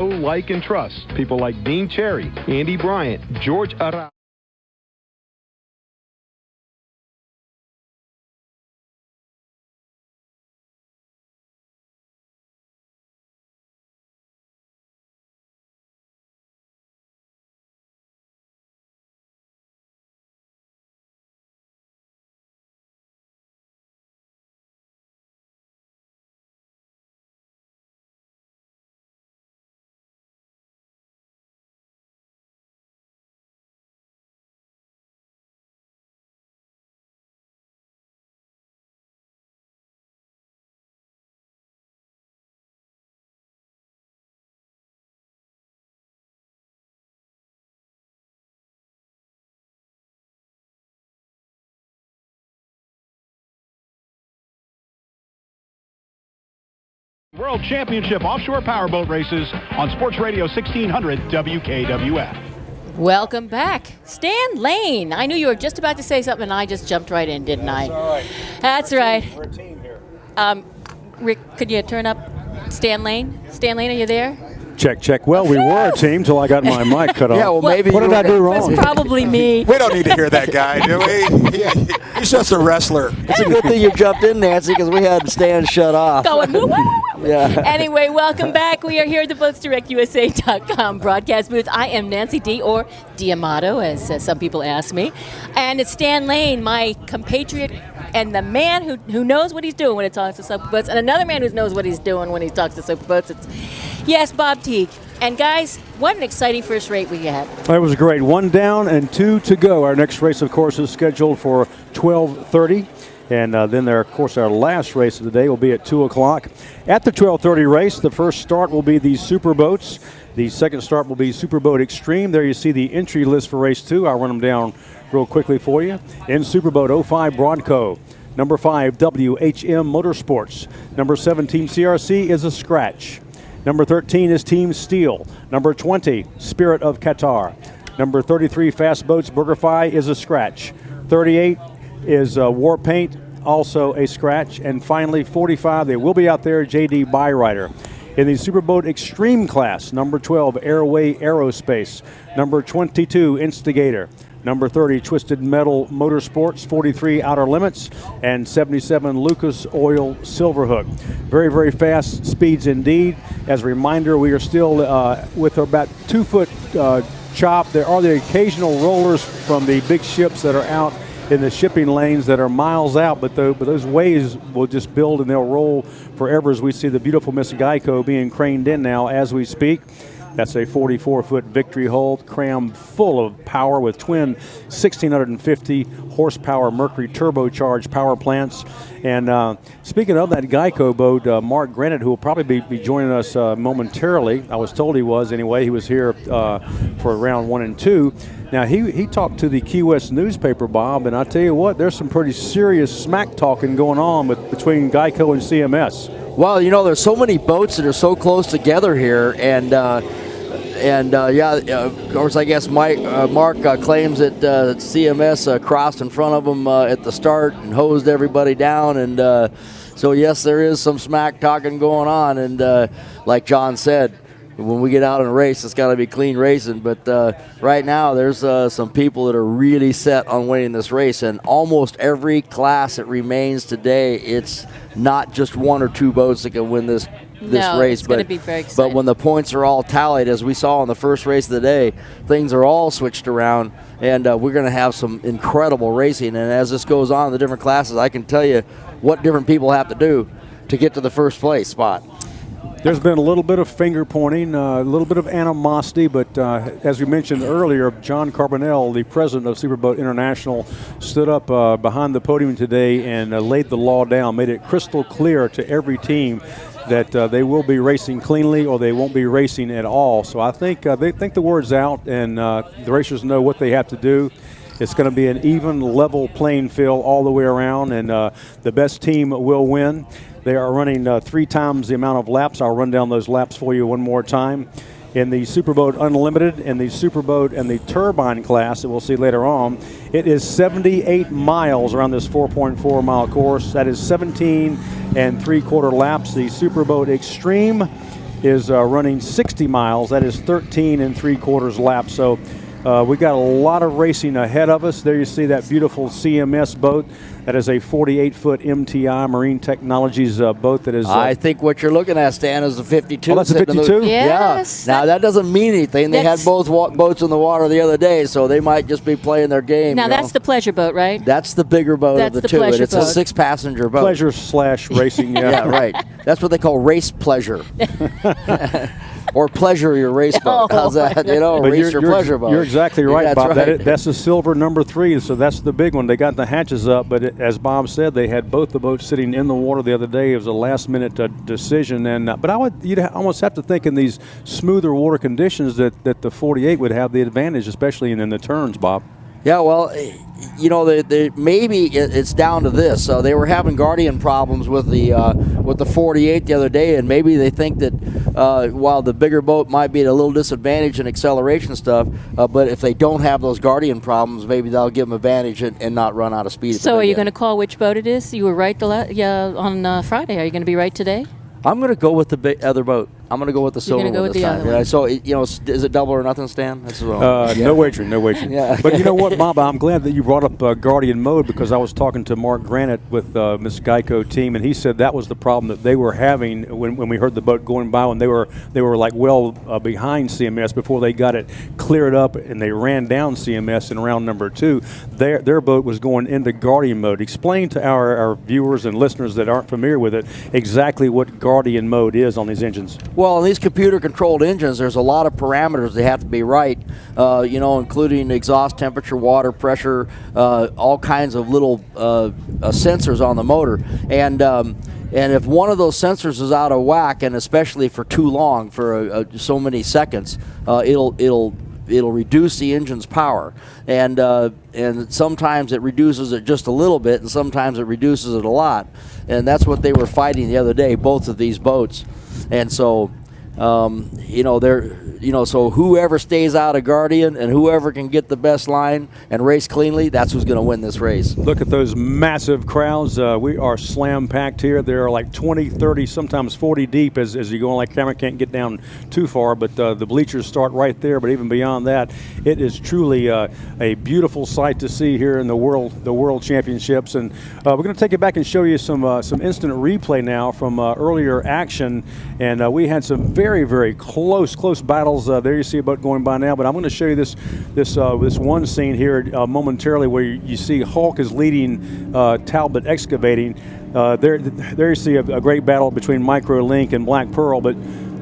Like and trust people like Dean Cherry, Andy Bryant, George Ara. World Championship Offshore Powerboat Races on Sports Radio 1600 WKWF. Welcome back. Stan Lane. I knew you were just about to say something and I just jumped right in, didn't I? That's all right. That's right. We're a team here. Rick, could you turn up Stan Lane? Stan Lane, are you there? Check, check. Well, we were a team till I got my mic cut off. Yeah, well, maybe. What did I do wrong? It's probably me. We don't need to hear that guy, do we? He's just a wrestler. It's a good thing you jumped in, Nancy, because we had Stan shut off. Going, woo, woo, woo. Yeah. Anyway, welcome back. We are here at the BoatsDirectUSA.com broadcast booth. I am Nancy D, or Diamato, as some people ask me. And it's Stan Lane, my compatriot, and the man who knows what he's doing when he talks to superboats, and another man who knows what he's doing when he talks to superboats. Yes, Bob Teague. And guys, what an exciting first race we had. It was great. 1 down and 2 to go. Our next race, of course, is scheduled for 12:30. And then, of course, our last race of the day will be at 2 o'clock. At the 12:30 race, the first start will be the Superboats. The second start will be Superboat Extreme. There you see the entry list for race 2. I'll run them down real quickly for you. In Superboat 05 Bronco. Number 5, WHM Motorsports. Number 7, Team CRC is a scratch. Number 13 is Team Steel. Number 20, Spirit of Qatar. Number 33, Fast Boats BurgerFi is a scratch. 38 is War Paint, also a scratch. And finally, 45, they will be out there, JD Byrider. In the Superboat Extreme class, number 12, Airway Aerospace. Number 22, Instigator. Number 30, Twisted Metal Motorsports, 43, Outer Limits, and 77, Lucas Oil Silverhook. Very, very fast speeds indeed. As a reminder, we are still with about 2-foot chop. There are the occasional rollers from the big ships that are out in the shipping lanes that are miles out, but those waves will just build and they'll roll forever as we see the beautiful Miss Geico being craned in now as we speak. That's a 44-foot victory hull crammed full of power with twin 1,650 horsepower Mercury turbocharged power plants. And speaking of that Geico boat, Mark Granite, who will probably be joining us momentarily, I was told he was anyway. He was here for round 1 and 2. Now, he talked to the Key West newspaper, Bob, and I tell you what, there's some pretty serious smack talking going on between Geico and CMS. Well, you know, there's so many boats that are so close together here, and of course, I guess Mark claims that CMS crossed in front of him at the start and hosed everybody down, and so yes, there is some smack talking going on, and like John said, when we get out in a race, it's got to be clean racing. But right now, there's some people that are really set on winning this race. And almost every class that remains today, it's not just 1 or 2 boats that can win this race. It's going to be very exciting. But when the points are all tallied, as we saw in the first race of the day, things are all switched around. And we're going to have some incredible racing. And as this goes on in the different classes, I can tell you what different people have to do to get to the first place spot. There's been a little bit of finger pointing, a little bit of animosity, but as we mentioned earlier, John Carbonell, the president of Superboat International, stood up behind the podium today and laid the law down, made it crystal clear to every team that they will be racing cleanly or they won't be racing at all. So I think they think the word's out, and the racers know what they have to do. It's going to be an even, level playing field all the way around, and the best team will win. They are running 3 times the amount of laps. I'll run down those laps for you one more time. In the Superboat Unlimited and the Superboat and the Turbine class that we'll see later on, it is 78 miles around this 4.4 mile course. That is 17 3/4 laps. The Superboat Extreme is running 60 miles. That is 13 3/4 laps. So we got a lot of racing ahead of us. There you see that beautiful CMS boat. That is a 48-foot MTI Marine Technologies boat that is... I think what you're looking at, Stan, is the 52. Oh, that's a 52? Yes. Yeah. Now, that doesn't mean anything. They had That's- both boats in the water the other day, so they might just be playing their game. Now, you that's know? the pleasure boat, right? That's the bigger boat That's of the the two. And pleasure it's boat. a 6-passenger boat. Pleasure/racing, yeah. Yeah, right. That's what they call race pleasure. Or pleasure your race boat. How's that? You know, But race your pleasure boat. You're exactly right, That's Bob. right. That's the silver number 3, so that's the big one. They got the hatches up, but as Bob said, they had both the boats sitting in the water the other day. It was a last-minute decision, and but you'd almost have to think in these smoother water conditions that the 48 would have the advantage, especially in the turns, Bob. Yeah, well, you know, maybe it's down to this. They were having Guardian problems with the 48 the other day, and maybe they think that while the bigger boat might be at a little disadvantage in acceleration stuff, but if they don't have those Guardian problems, maybe that'll give them advantage and not run out of speed. So are you going to call which boat it is? You were right on Friday. Are you going to be right today? I'm going to go with the other boat. I'm going to go with the silver gonna go one with this the time. other one. So, you know, is it double or nothing, Stan? That's well. No wagering. Yeah. But you know what, Bob? I'm glad that you brought up Guardian mode, because I was talking to Mark Granite with Miss Geico team, and he said that was the problem that they were having when we heard the boat going by, when they were like behind CMS before they got it cleared up, and they ran down CMS in round number 2. Their boat was going into Guardian mode. Explain to our viewers and listeners that aren't familiar with it exactly what Guardian mode is on these engines. Well, in these computer-controlled engines, there's a lot of parameters that have to be right, you know, including exhaust temperature, water pressure, all kinds of little sensors on the motor. And if one of those sensors is out of whack, and especially for too long, for so many seconds, it'll reduce the engine's power, and sometimes it reduces it just a little bit, and sometimes it reduces it a lot, and that's what they were fighting the other day, both of these boats. And so, so whoever stays out of Guardian and whoever can get the best line and race cleanly, that's who's going to win this race. Look at those massive crowds. We are slam-packed here. There are like 20, 30, sometimes 40 deep as you go on. Like, camera can't get down too far, but the bleachers start right there. But even beyond that, it is truly a beautiful sight to see here in the World Championships. And we're going to take it back and show you some instant replay now from earlier action. And we had some very, very close battles. There you see a boat going by now, but I'm going to show you this one scene here momentarily, where you see Hulk is leading Talbot Excavating. There you see a great battle between Microlink and Black Pearl, but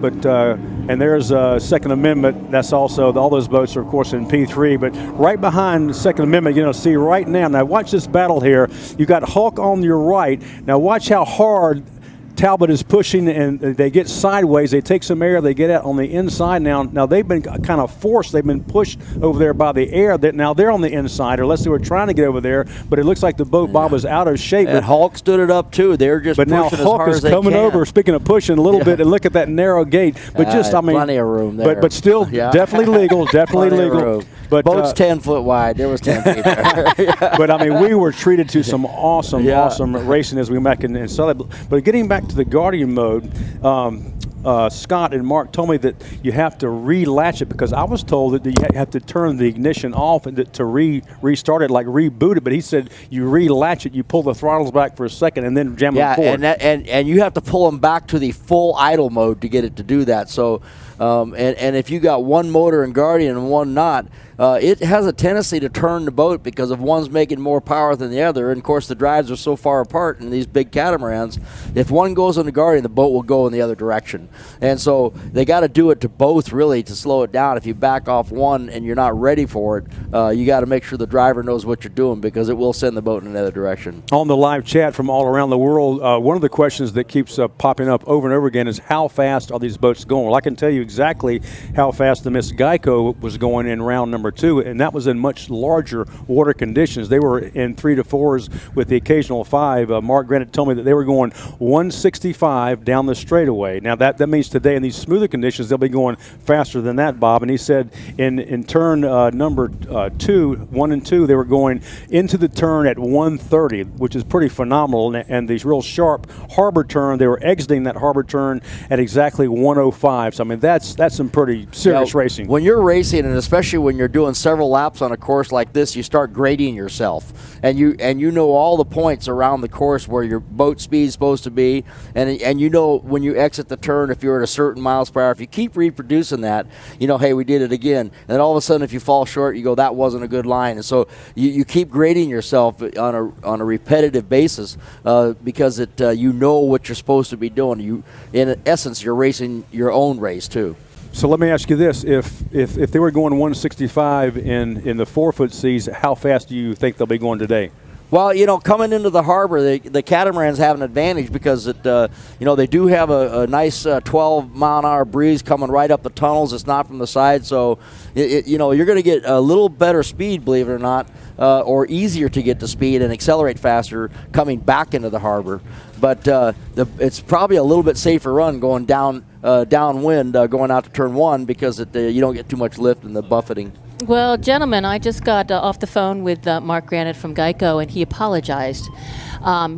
and there's Second Amendment. That's also, all those boats are of course in P3, but right behind Second Amendment, see right now watch this battle here. You got Hulk on your right. Now watch how hard Talbot is pushing, and they get sideways. They take some air. They get out on the inside now. Now they've been kind of forced. They've been pushed over there by the air. That now they're on the inside, or unless they were trying to get over there. But it looks like the boat, Bob, is out of shape. And Hulk stood it up too. They're just pushing now as Hulk hard is as they coming can. over. Speaking of pushing a little bit, and look at that narrow gate. But plenty of room there. But still, definitely legal. Definitely Plenty of legal. room. But boat's 10 foot wide. There was 10 feet there. But I mean, we were treated to some awesome racing as we back and saw that. But getting back to the Guardian mode, Scott and Mark told me that you have to relatch it, because I was told that you have to turn the ignition off and to restart it, like reboot it. But he said you relatch it, you pull the throttles back for a second, and then jam them forward. and you have to pull them back to the full idle mode to get it to do that. So, and if you got one motor in Guardian and one not, it has a tendency to turn the boat, because if one's making more power than the other, and of course the drives are so far apart in these big catamarans, if one goes on the Guardian, the boat will go in the other direction. And so they got to do it to both, really, to slow it down. If you back off one and you're not ready for it, you got to make sure the driver knows what you're doing, because it will send the boat in another direction. On the live chat from all around the world, one of the questions that keeps popping up over and over again is, how fast are these boats going? Well, I can tell you exactly how fast the Miss Geico was going in round number number 2, and that was in much larger water conditions. They were in 3 to 4s with the occasional 5. Mark Granite told me that they were going 165 down the straightaway. Now that means today in these smoother conditions they'll be going faster than that, Bob. And he said in turn number 1 and 2, they were going into the turn at 130, which is pretty phenomenal. And these real sharp harbor turn, they were exiting that harbor turn at exactly 105. So I mean that's some pretty serious racing. When you're racing, and especially when you're doing several laps on a course like this, you start grading yourself, and you know all the points around the course where your boat speed is supposed to be, and you know when you exit the turn if you're at a certain miles per hour. If you keep reproducing that, you know, hey, we did it again. And then all of a sudden, if you fall short, you go, that wasn't a good line. And so you keep grading yourself on a repetitive basis because you know what you're supposed to be doing. In essence, you're racing your own race too. So let me ask you this: if they were going 165 in the 4-foot seas, how fast do you think they'll be going today? Well, you know, coming into the harbor, the catamarans have an advantage because they do have a nice 12-mile-an-hour breeze coming right up the tunnels. It's not from the side, so you're going to get a little better speed, believe it or not, or easier to get to speed and accelerate faster coming back into the harbor. But it's probably a little bit safer run going downwind, going out to turn 1 because you don't get too much lift in the buffeting. Well, gentlemen, I just got off the phone with Mark Granite from Geico, and he apologized.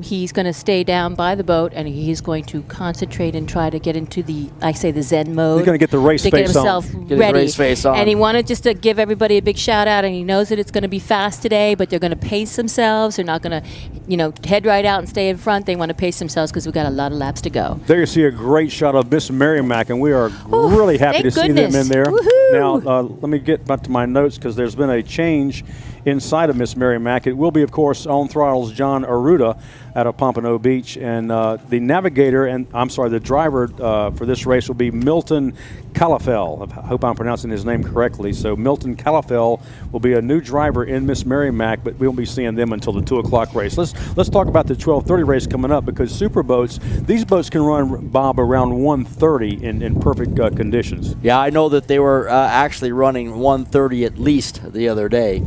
He's going to stay down by the boat, and he's going to concentrate and try to get into the Zen mode. He's going to get the race face on. To get himself ready. Get his race face on. And he wanted just to give everybody a big shout out, and he knows that it's going to be fast today, but they're going to pace themselves. They're not going to, head right out and stay in front. They want to pace themselves because we've got a lot of laps to go. There you see a great shot of Miss Merrimack, and we are really happy to see them in there. Woohoo! Now, let me get back to my notes because there's been a change inside of Miss Merrimack. It will be, of course, on throttles John Arruda out of Pompano Beach, and the driver for this race will be Milton Calafell. I hope I'm pronouncing his name correctly. So Milton Calafell will be a new driver in Miss Merrimack, but we won't be seeing them until the 2 o'clock race. Let's talk about the 12:30 race coming up, because super boats, these boats can run, Bob, around 130 in perfect conditions. Yeah, I know that they were actually running 130 at least the other day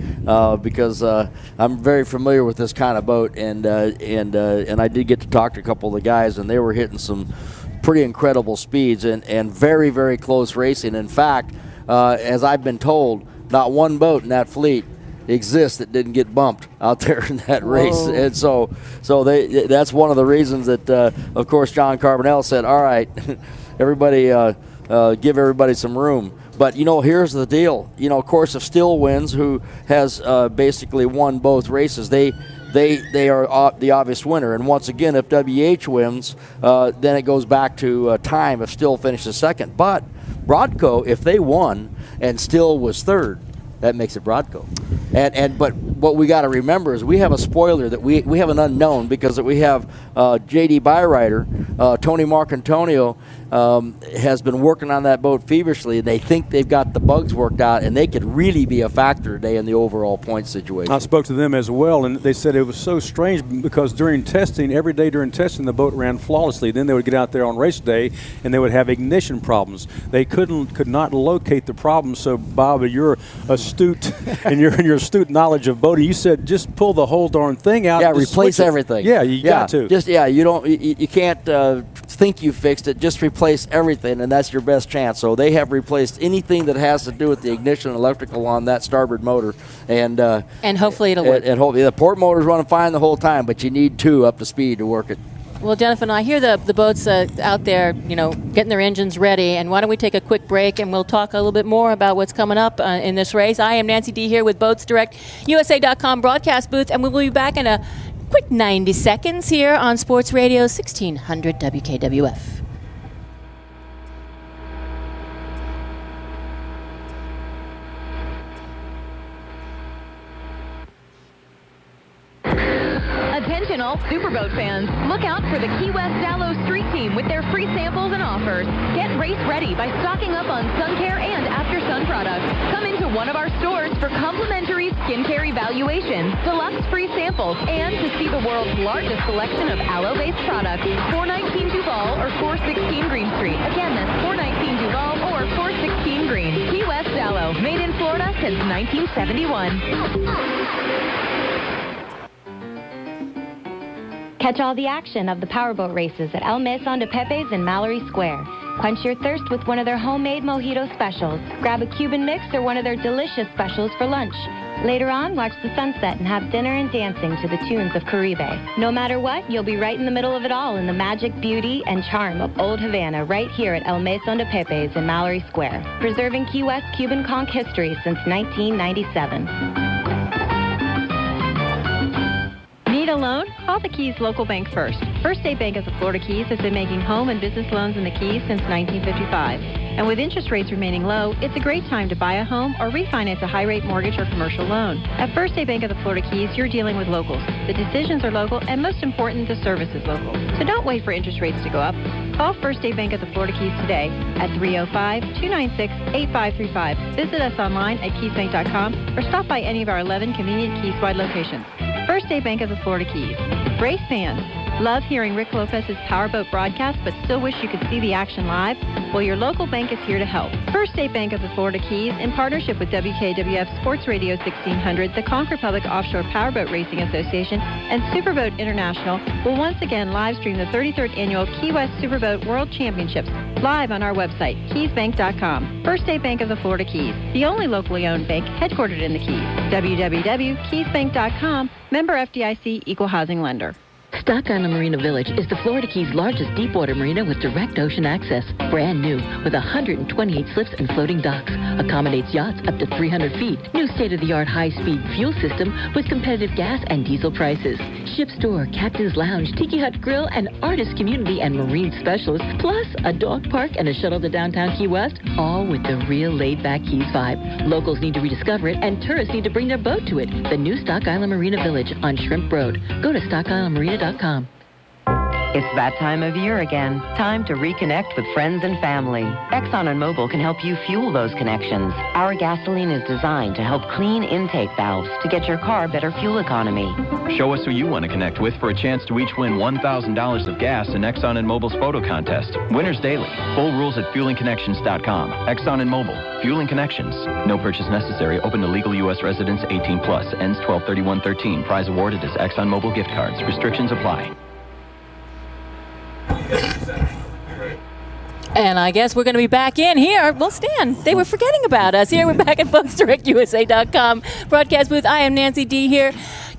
because I'm very familiar with this kind of boat, and I did get to talk to a couple of the guys, and they were hitting some pretty incredible speeds and very, very close racing. In fact, as I've been told, not one boat in that fleet exists that didn't get bumped out there in that race. Whoa. And so that's one of the reasons that, of course, John Carbonell said, all right, everybody give everybody some room. But, here's the deal. Of course, if Still wins, who has basically won both races, they are the obvious winner. And once again, if WH wins, then it goes back to time if Still finishes second. But Brodco, if they won and Still was third, that makes it Brodco. But what we got to remember is we have a spoiler, that we have an unknown, because we have J.D. Byrider, Tony Marcantonio has been working on that boat feverishly. They think they've got the bugs worked out, and they could really be a factor today in the overall point situation. I spoke to them as well, and they said it was so strange because every day during testing, the boat ran flawlessly. Then they would get out there on race day, and they would have ignition problems. They could not locate the problem. So, Bob, you're astute, and your astute knowledge of boating. You said just pull the whole darn thing out. Yeah, replace everything. Yeah, you got to. You can't think you fixed it. Just replace everything, and that's your best chance. So they have replaced anything that has to do with the ignition and electrical on that starboard motor, and hopefully it'll work. And hopefully the port motor's running fine the whole time, but you need 2 up to speed to work it. Well, Jonathan, I hear the boats out there, getting their engines ready. And why don't we take a quick break, and we'll talk a little bit more about what's coming up in this race. I am Nancy D. here with Boats Direct USA.com broadcast booth, and we will be back in a quick 90 seconds here on Sports Radio 1600 WKWF. Attention all Superboat fans, look out for the Key West Dallow Street Team with their free samples and offers. Get race ready by stocking up on sun care and after sun products. Come into one of our stores for complimentary skincare evaluation, deluxe free samples, and to see the world's largest selection of aloe-based products. 419 Duval or 416 Green Street. Again, that's 419 Duval or 416 Green. Key West Dallow, made in Florida, since 1971. Catch all the action of the powerboat races at El Maison de Pepe's in Mallory Square. Quench your thirst with one of their homemade mojito specials. Grab a Cuban mix or one of their delicious specials for lunch. Later on, watch the sunset and have dinner and dancing to the tunes of Caribe. No matter what, you'll be right in the middle of it all in the magic, beauty, and charm of Old Havana right here at El Maison de Pepe's in Mallory Square, preserving Key West Cuban conch history since 1997. Need a loan? Call the Keys local bank first. First State Bank of the Florida Keys has been making home and business loans in the Keys since 1955. And with interest rates remaining low, it's a great time to buy a home or refinance a high-rate mortgage or commercial loan. At First State Bank of the Florida Keys, you're dealing with locals. The decisions are local, and most important, the service is local. So don't wait for interest rates to go up. Call First State Bank of the Florida Keys today at 305-296-8535. Visit us online at keysbank.com or stop by any of our 11 convenient Keys-wide locations. First State Bank of the Florida Keys. Race fans, love hearing Rick Lopez's powerboat broadcast but still wish you could see the action live? Well, your local bank is here to help. First State Bank of the Florida Keys, in partnership with WKWF Sports Radio 1600, the Conch Republic Offshore Powerboat Racing Association, and Superboat International, will once again live stream the 33rd Annual Key West Superboat World Championships live on our website, keysbank.com. First State Bank of the Florida Keys, the only locally owned bank headquartered in the Keys. www.keysbank.com, member FDIC, equal housing lender. Stock Island Marina Village is the Florida Keys' largest deepwater marina with direct ocean access. Brand new, with 128 slips and floating docks. Accommodates yachts up to 300 feet. New state-of-the-art high-speed fuel system with competitive gas and diesel prices. Ship store, captain's lounge, tiki hut grill, and artist community and marine specialists, plus a dog park and a shuttle to downtown Key West, all with the real laid-back Keys vibe. Locals need to rediscover it, and tourists need to bring their boat to it. The new Stock Island Marina Village on Shrimp Road. Go to StockIslandMarina.com. It's that time of year again. Time to reconnect with friends and family. Exxon and Mobil can help you fuel those connections. Our gasoline is designed to help clean intake valves to get your car better fuel economy. Show us who you want to connect with for a chance to each win $1,000 of gas in Exxon and Mobil's photo contest. Winners daily. Full rules at fuelingconnections.com. Exxon and Mobil. Fueling Connections. No purchase necessary. Open to legal U.S. residents 18 plus. Ends 12/31/13. Prize awarded as Exxon Mobil gift cards. Restrictions apply. And I guess we're going to be back in here. Well, Stan, they were forgetting about us. Here we're back at BoatsDirectUSA.com broadcast booth. I am Nancy D here,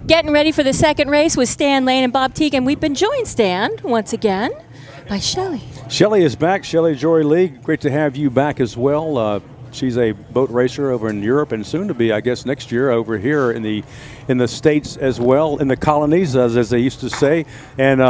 getting ready for the second race with Stan Lane and Bob Teague. And we've been joined, Stan, once again, by Shelley. Shelley is back. Shelley Jory Lee, great to have you back as well. She's a boat racer over in Europe and soon to be, I guess, next year over here in the States as well, in the colonies, as they used to say. And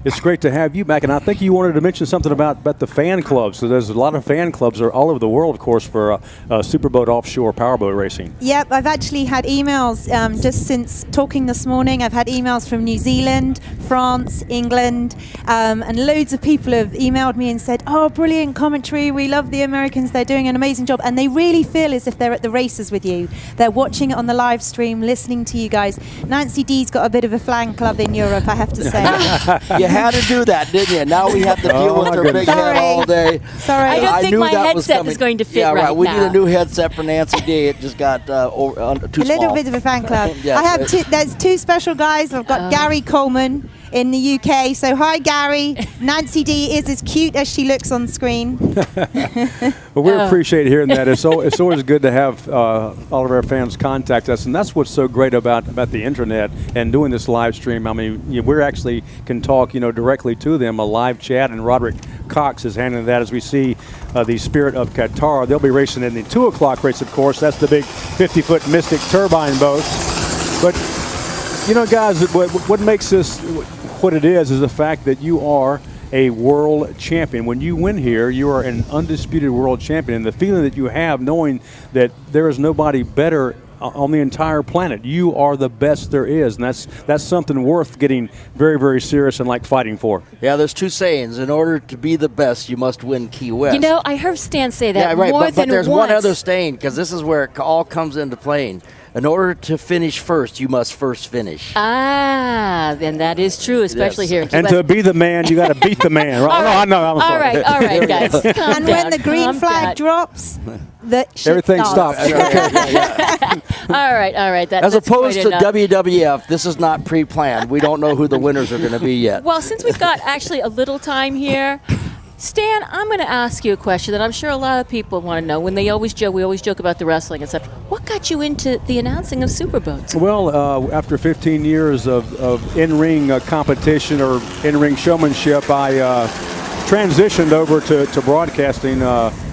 it's great to have you back. And I think you wanted to mention something about the fan clubs. So there's a lot of fan clubs all over the world, of course, for superboat offshore powerboat racing. Yep, I've actually had emails just since talking this morning. I've had emails from New Zealand, France, England, and loads of people have emailed me and said, oh, brilliant commentary. We love the Americans. They're doing an amazing job. And they really feel as if they're at the races with you. They're watching it on the live stream, listening to you guys. Nancy D's got a bit of a fan club in Europe, I have to say. You had to do that, didn't you? Now we have to deal with her big head all day. Sorry. I don't think my headset is going to fit right now. Yeah, right. We need a new headset for Nancy D. It just got too small. A little bit of a fan club. Yeah, I have there's two special guys. I've got Gary Coleman in the UK. So hi, Gary. Nancy D is as cute as she looks on screen. Well, we appreciate hearing that. It's always good to have all of our fans contact us, and that's what's so great about the internet and doing this live stream. I mean, we actually can talk, directly to them, a live chat, and Roderick Cox is handling that as we see the Spirit of Qatar. They'll be racing in the 2 o'clock race, of course. That's the big 50-foot Mystic turbine boat. But, guys, what makes this what it is the fact that you are a world champion. When you win here, you are an undisputed world champion. And the feeling that you have knowing that there is nobody better on the entire planet. You are the best there is, and that's something worth getting very, very serious and like fighting for. Yeah, there's two sayings. In order to be the best, you must win Key West. I heard Stan say that yeah, right, more but than there's once. one other saying, because this is where it all comes into playing. in order to finish first, you must first finish. Then that is true, especially here in And Quebec. to be the man, you got to beat the man. Right? All No, I'm sorry. all right, guys. Calm And down, when the green calm flag down. drops, Everything stops. All right. As that's opposed quite to enough. WWF, this is not pre-planned. We don't know who the winners are going to be yet. Well, since we've got actually a little time here, Stan, I'm going to ask you a question that I'm sure a lot of people want to know. When we always joke about the wrestling and stuff. What got you into the announcing of Superboats? Well, after 15 years of in-ring competition or in-ring showmanship, I transitioned over to broadcasting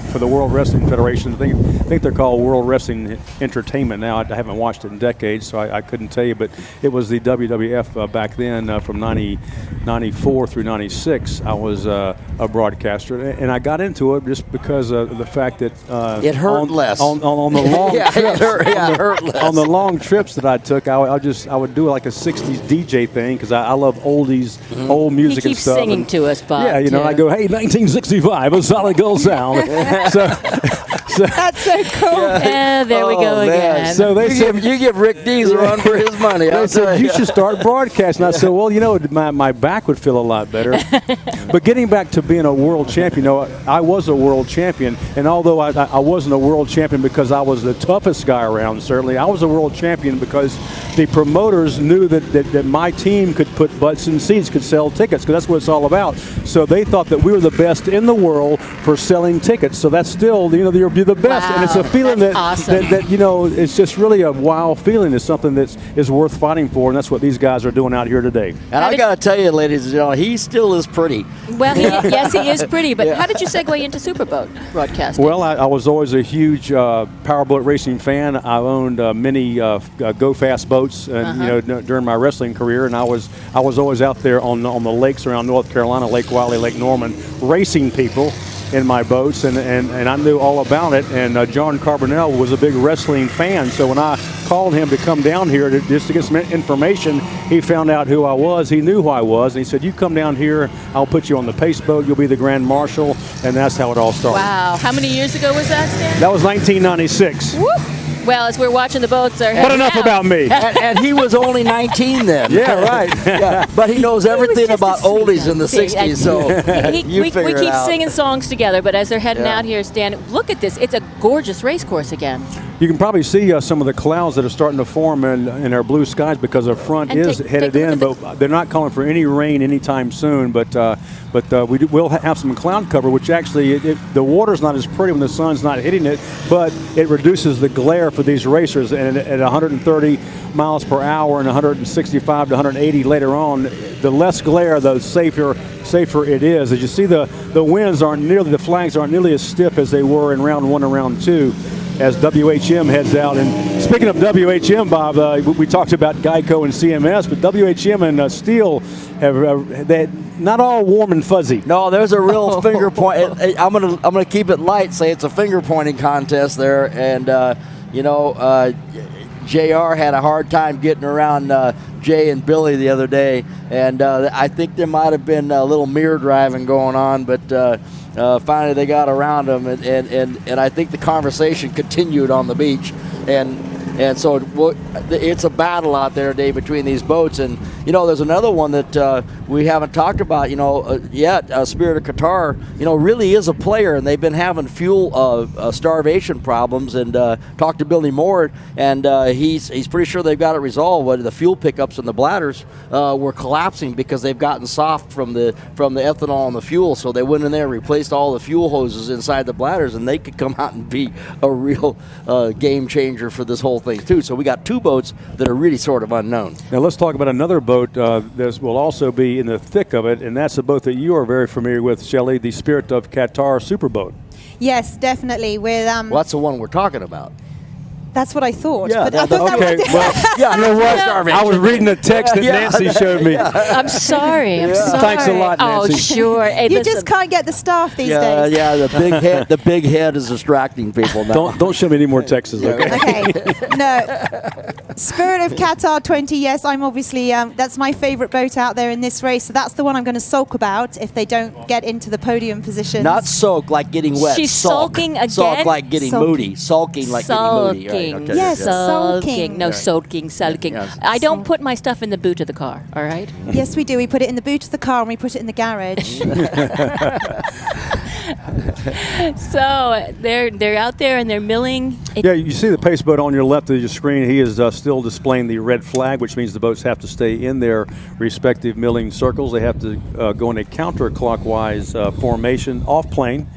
for the World Wrestling Federation. I think they're called World Wrestling Entertainment now. I haven't watched it in decades, so I couldn't tell you, but it was the WWF back then from 94 through 96. I was a broadcaster, and I got into it just because of the fact that it hurt less on the long trips. It hurt less. On the long trips that I took, I would do like a 60s DJ thing because I love oldies, old music He and keeps stuff. singing to us, Bob. Yeah, you know, too. I go, hey, 1965, a solid gold sound. so That's so cool. Yeah, there we go again. So they said, you give Rick Dees a run for his money. they said, you should start broadcasting. I said, well, you know, my back would feel a lot better. But getting back to being a world champion, you know, I was a world champion. And although I wasn't a world champion because I was the toughest guy around, certainly, I was a world champion because the promoters knew that my team could put butts in seats, could sell tickets, because that's what it's all about. So they thought that we were the best in the world for selling tickets. So that's still, you know, you're the best. Wow, and it's a feeling that's that, awesome. that, you know, it's just really a wow feeling. It's something that is worth fighting for, and that's what these guys are doing out here today. And I got to tell you, ladies and gentlemen, he still is pretty. Well, yes, he is pretty. But how did you segue into Superboat broadcasting? Well, I was always a huge powerboat racing fan. I owned many go fast boats, and you know, during my wrestling career, and I was always out there on the lakes around North Carolina, Lake Wiley, Lake Norman, racing people in my boats, and I knew all about it. And John Carbonell was a big wrestling fan, so when I called him to come down here just to get some information, he found out who I was. He knew who I was, and he said, you come down here, I'll put you on the pace boat, you'll be the Grand Marshal, and that's how it all started. Wow. How many years ago was that, Stan? That was 1996. Whoop. Well, as we're watching the boats are But enough about me. And he was only 19 then. Yeah, right. Yeah, but he knows everything about oldies in the 60s, so we keep singing songs together, but as they're heading out here, Stan, look at this. It's a gorgeous race course again. You can probably see some of the clouds that are starting to form in our blue skies because the front is headed in, but they're not calling for any rain anytime soon. But we will have some cloud cover, which actually the water's not as pretty when the sun's not hitting it, but it reduces the glare for these racers. And at 130 miles per hour and 165 to 180 later on, the less glare, the safer it is. As you see, the flags aren't nearly as stiff as they were in round 1 and round 2. As WHM heads out. And speaking of WHM, Bob, we talked about Geico and CMS, but WHM and Steel have not all warm and fuzzy. No, there's a real finger point. I'm gonna keep it light. Say it's a finger pointing contest there, and JR had a hard time getting around Jay and Billy the other day, and I think there might have been a little mirror driving going on, but. Finally, they got around him, and I think the conversation continued on the beach, and so it's a battle out there today between these boats. And you know, there's another one that we haven't talked about, yet. Spirit of Qatar, really is a player, and they've been having fuel starvation problems. And talked to Billy Moore, and he's pretty sure they've got it resolved. But the fuel pickups and the bladders were collapsing because they've gotten soft from the ethanol and the fuel. So they went in there, replaced all the fuel hoses inside the bladders, and they could come out and be a real game changer for this whole thing too. So we got two boats that are really sort of unknown. Now let's talk about another boat that will also be in the thick of it, and that's a boat that you are very familiar with, Shelley, the Spirit of Qatar Superboat. Yes, definitely. Well, that's the one we're talking about. That's what I thought. Yeah, but I thought okay. Yeah, you know what? I was reading the text that Nancy showed me. I'm sorry. Thanks a lot, Nancy. Oh, sure. Hey, you just can't get the staff these days. Yeah, the big head is distracting people now. Don't show me any more texts, okay? Okay. No. Spirit of Qatar 20, yes, I'm obviously, that's my favorite boat out there in this race, so that's the one I'm going to sulk about if they don't get into the podium positions. Not sulk like getting wet. She's sulking again? Sulk like getting moody. Sulking like getting moody. Right, okay. Yes, sulking. No, sulking. Yes. I don't put my stuff in the boot of the car, all right? Yes, we do. We put it in the boot of the car and we put it in the garage. So they're out there and they're milling. Yeah, you see the pace boat on your left of your screen. He is still displaying the red flag, which means the boats have to stay in their respective milling circles. They have to go in a counterclockwise formation off plane,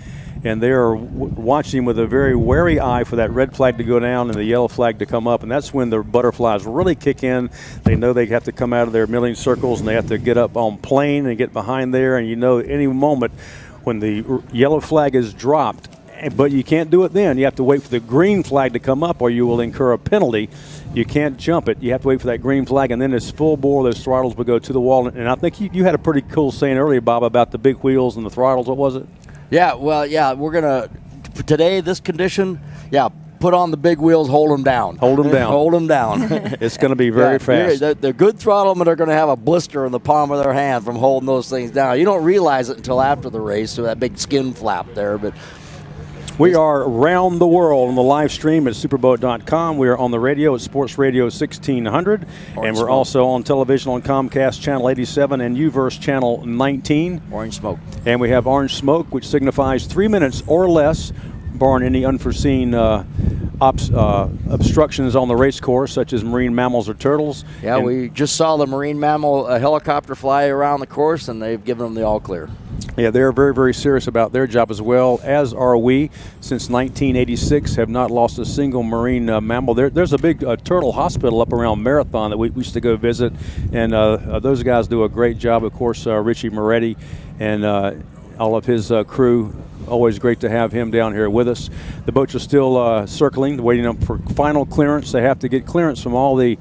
and they are watching with a very wary eye for that red flag to go down and the yellow flag to come up, and that's when the butterflies really kick in. They know they have to come out of their milling circles, and they have to get up on plane and get behind there, and you know any moment when the yellow flag is dropped, but you can't do it then. You have to wait for the green flag to come up or you will incur a penalty. You can't jump it. You have to wait for that green flag, and then it's full bore. Those throttles will go to the wall. And I think you had a pretty cool saying earlier, Bob, about the big wheels and the throttles. What was it? Yeah, well, yeah, we're going to, today, this condition, put on the big wheels, hold them down. Hold them down. Hold them down. It's going to be very fast. The good throttlemen are going to have a blister in the palm of their hand from holding those things down. You don't realize it until after the race, so that big skin flap there. But we are around the world on the live stream at superboat.com. We are on the radio at Sports Radio 1600. And we're also on television on Comcast Channel 87 and UVerse Channel 19. Orange smoke. And we have orange smoke, which signifies 3 minutes or less, barring any unforeseen obstructions on the race course, such as marine mammals or turtles. Yeah, and we just saw the marine mammal helicopter fly around the course, and they've given them the all clear. Yeah, they're very, very serious about their job as well, as are we. Since 1986, have not lost a single marine mammal. There's a big turtle hospital up around Marathon that we used to go visit, and those guys do a great job. Of course, Richie Moretti and all of his crew. Always great to have him down here with us. The boats are still circling, waiting up for final clearance. They have to get clearance from all the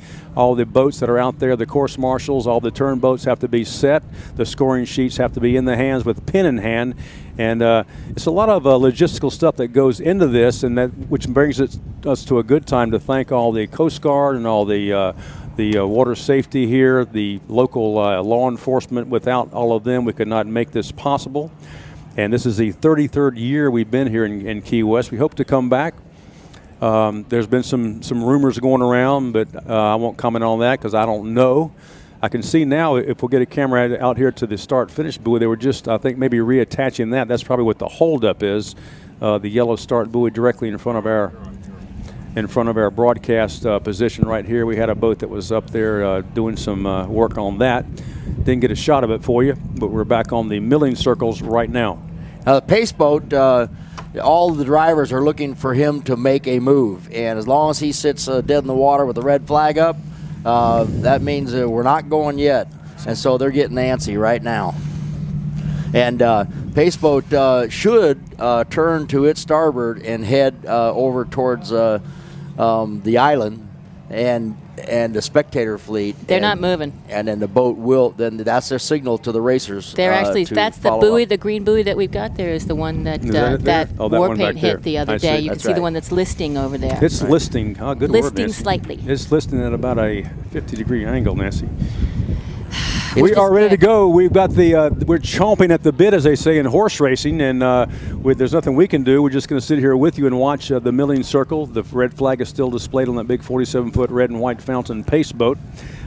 boats that are out there. The course marshals, all the turn boats have to be set. The scoring sheets have to be in the hands with pen in hand. And it's a lot of logistical stuff that goes into this, and which brings us to a good time to thank all the Coast Guard and all the water safety here, the local law enforcement. Without all of them, we could not make this possible. And this is the 33rd year we've been here in Key West. We hope to come back. There's been some rumors going around, but I won't comment on that because I don't know. I can see now if we'll get a camera out here to the start-finish buoy, they were just, I think, maybe reattaching that. That's probably what the holdup is, the yellow start buoy directly in front of our broadcast position right here. We had a boat that was up there doing some work on that. Didn't get a shot of it for you, but we're back on the milling circles right now. The pace boat, all the drivers are looking for him to make a move, and as long as he sits dead in the water with the red flag up, that means we're not going yet, and so they're getting antsy right now. And pace boat should turn to its starboard and head over towards the island and the spectator fleet. They're not moving. And then the boat will, then that's their signal to the racers. They're actually, that's the buoy, the green buoy that we've got there is the one that Warpaint hit the other day. You can see the one that's listing over there. It's listing. Oh, good word, Nancy. Listing slightly. It's listing at about a 50-degree angle, Nancy. We are ready to go. We've got we're chomping at the bit, as they say in horse racing, and there's nothing we can do. We're just going to sit here with you and watch the milling circle. The red flag is still displayed on that big 47-foot red and white fountain pace boat.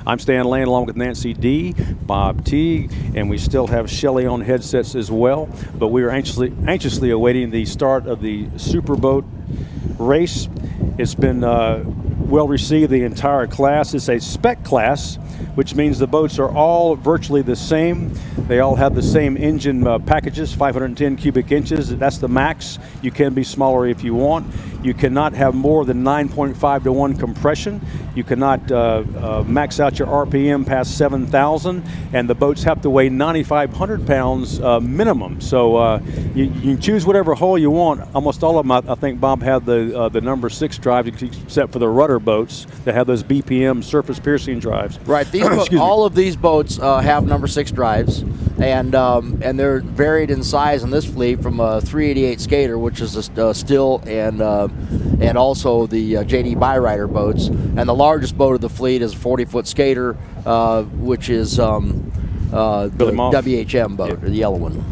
I'm Stan Lane along with Nancy D, Bob Teague, and we still have Shelley on headsets as well. But we are anxiously awaiting the start of the Superboat race. It's been well received, the entire class. It's a spec class, which means the boats are all virtually the same. They all have the same engine packages, 510 cubic inches. That's the max. You can be smaller if you want. You cannot have more than 9.5 to 1 compression. You cannot max out your RPM past 7,000, and the boats have to weigh 9,500 pounds minimum. So you can choose whatever hull you want. Almost all of them, I think Bob had the number 6 drives, except for the rudder boats that have those BPM surface piercing drives. Right. All of these boats have number 6 drives, and they're varied in size in this fleet from a 388 Skater, which is a still, and also the JD Byrider boats. And the largest boat of the fleet is a 40-foot Skater, which is the WHM boat, the yellow one.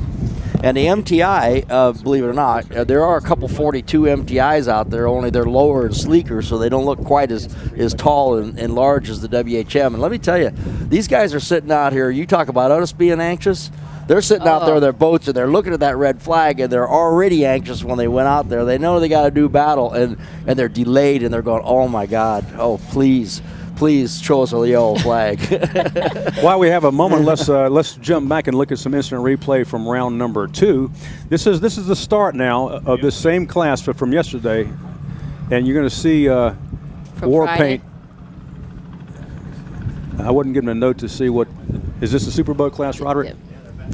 And the MTI, believe it or not, there are a couple 42 MTIs out there, only they're lower and sleeker, so they don't look quite as tall and large as the WHM. And let me tell you, these guys are sitting out here. You talk about us being anxious. They're sitting out there with their boats, and they're looking at that red flag, and they're already anxious when they went out there. They know they got to do battle, and they're delayed, and they're going, oh, my God, oh, please show us a yellow flag. While we have a moment, let's jump back and look at some instant replay from round number 2. This is the start now of this same class from yesterday, and you're going to see War Paint. I wouldn't give him a note to see what is this a superboat class, Roderick?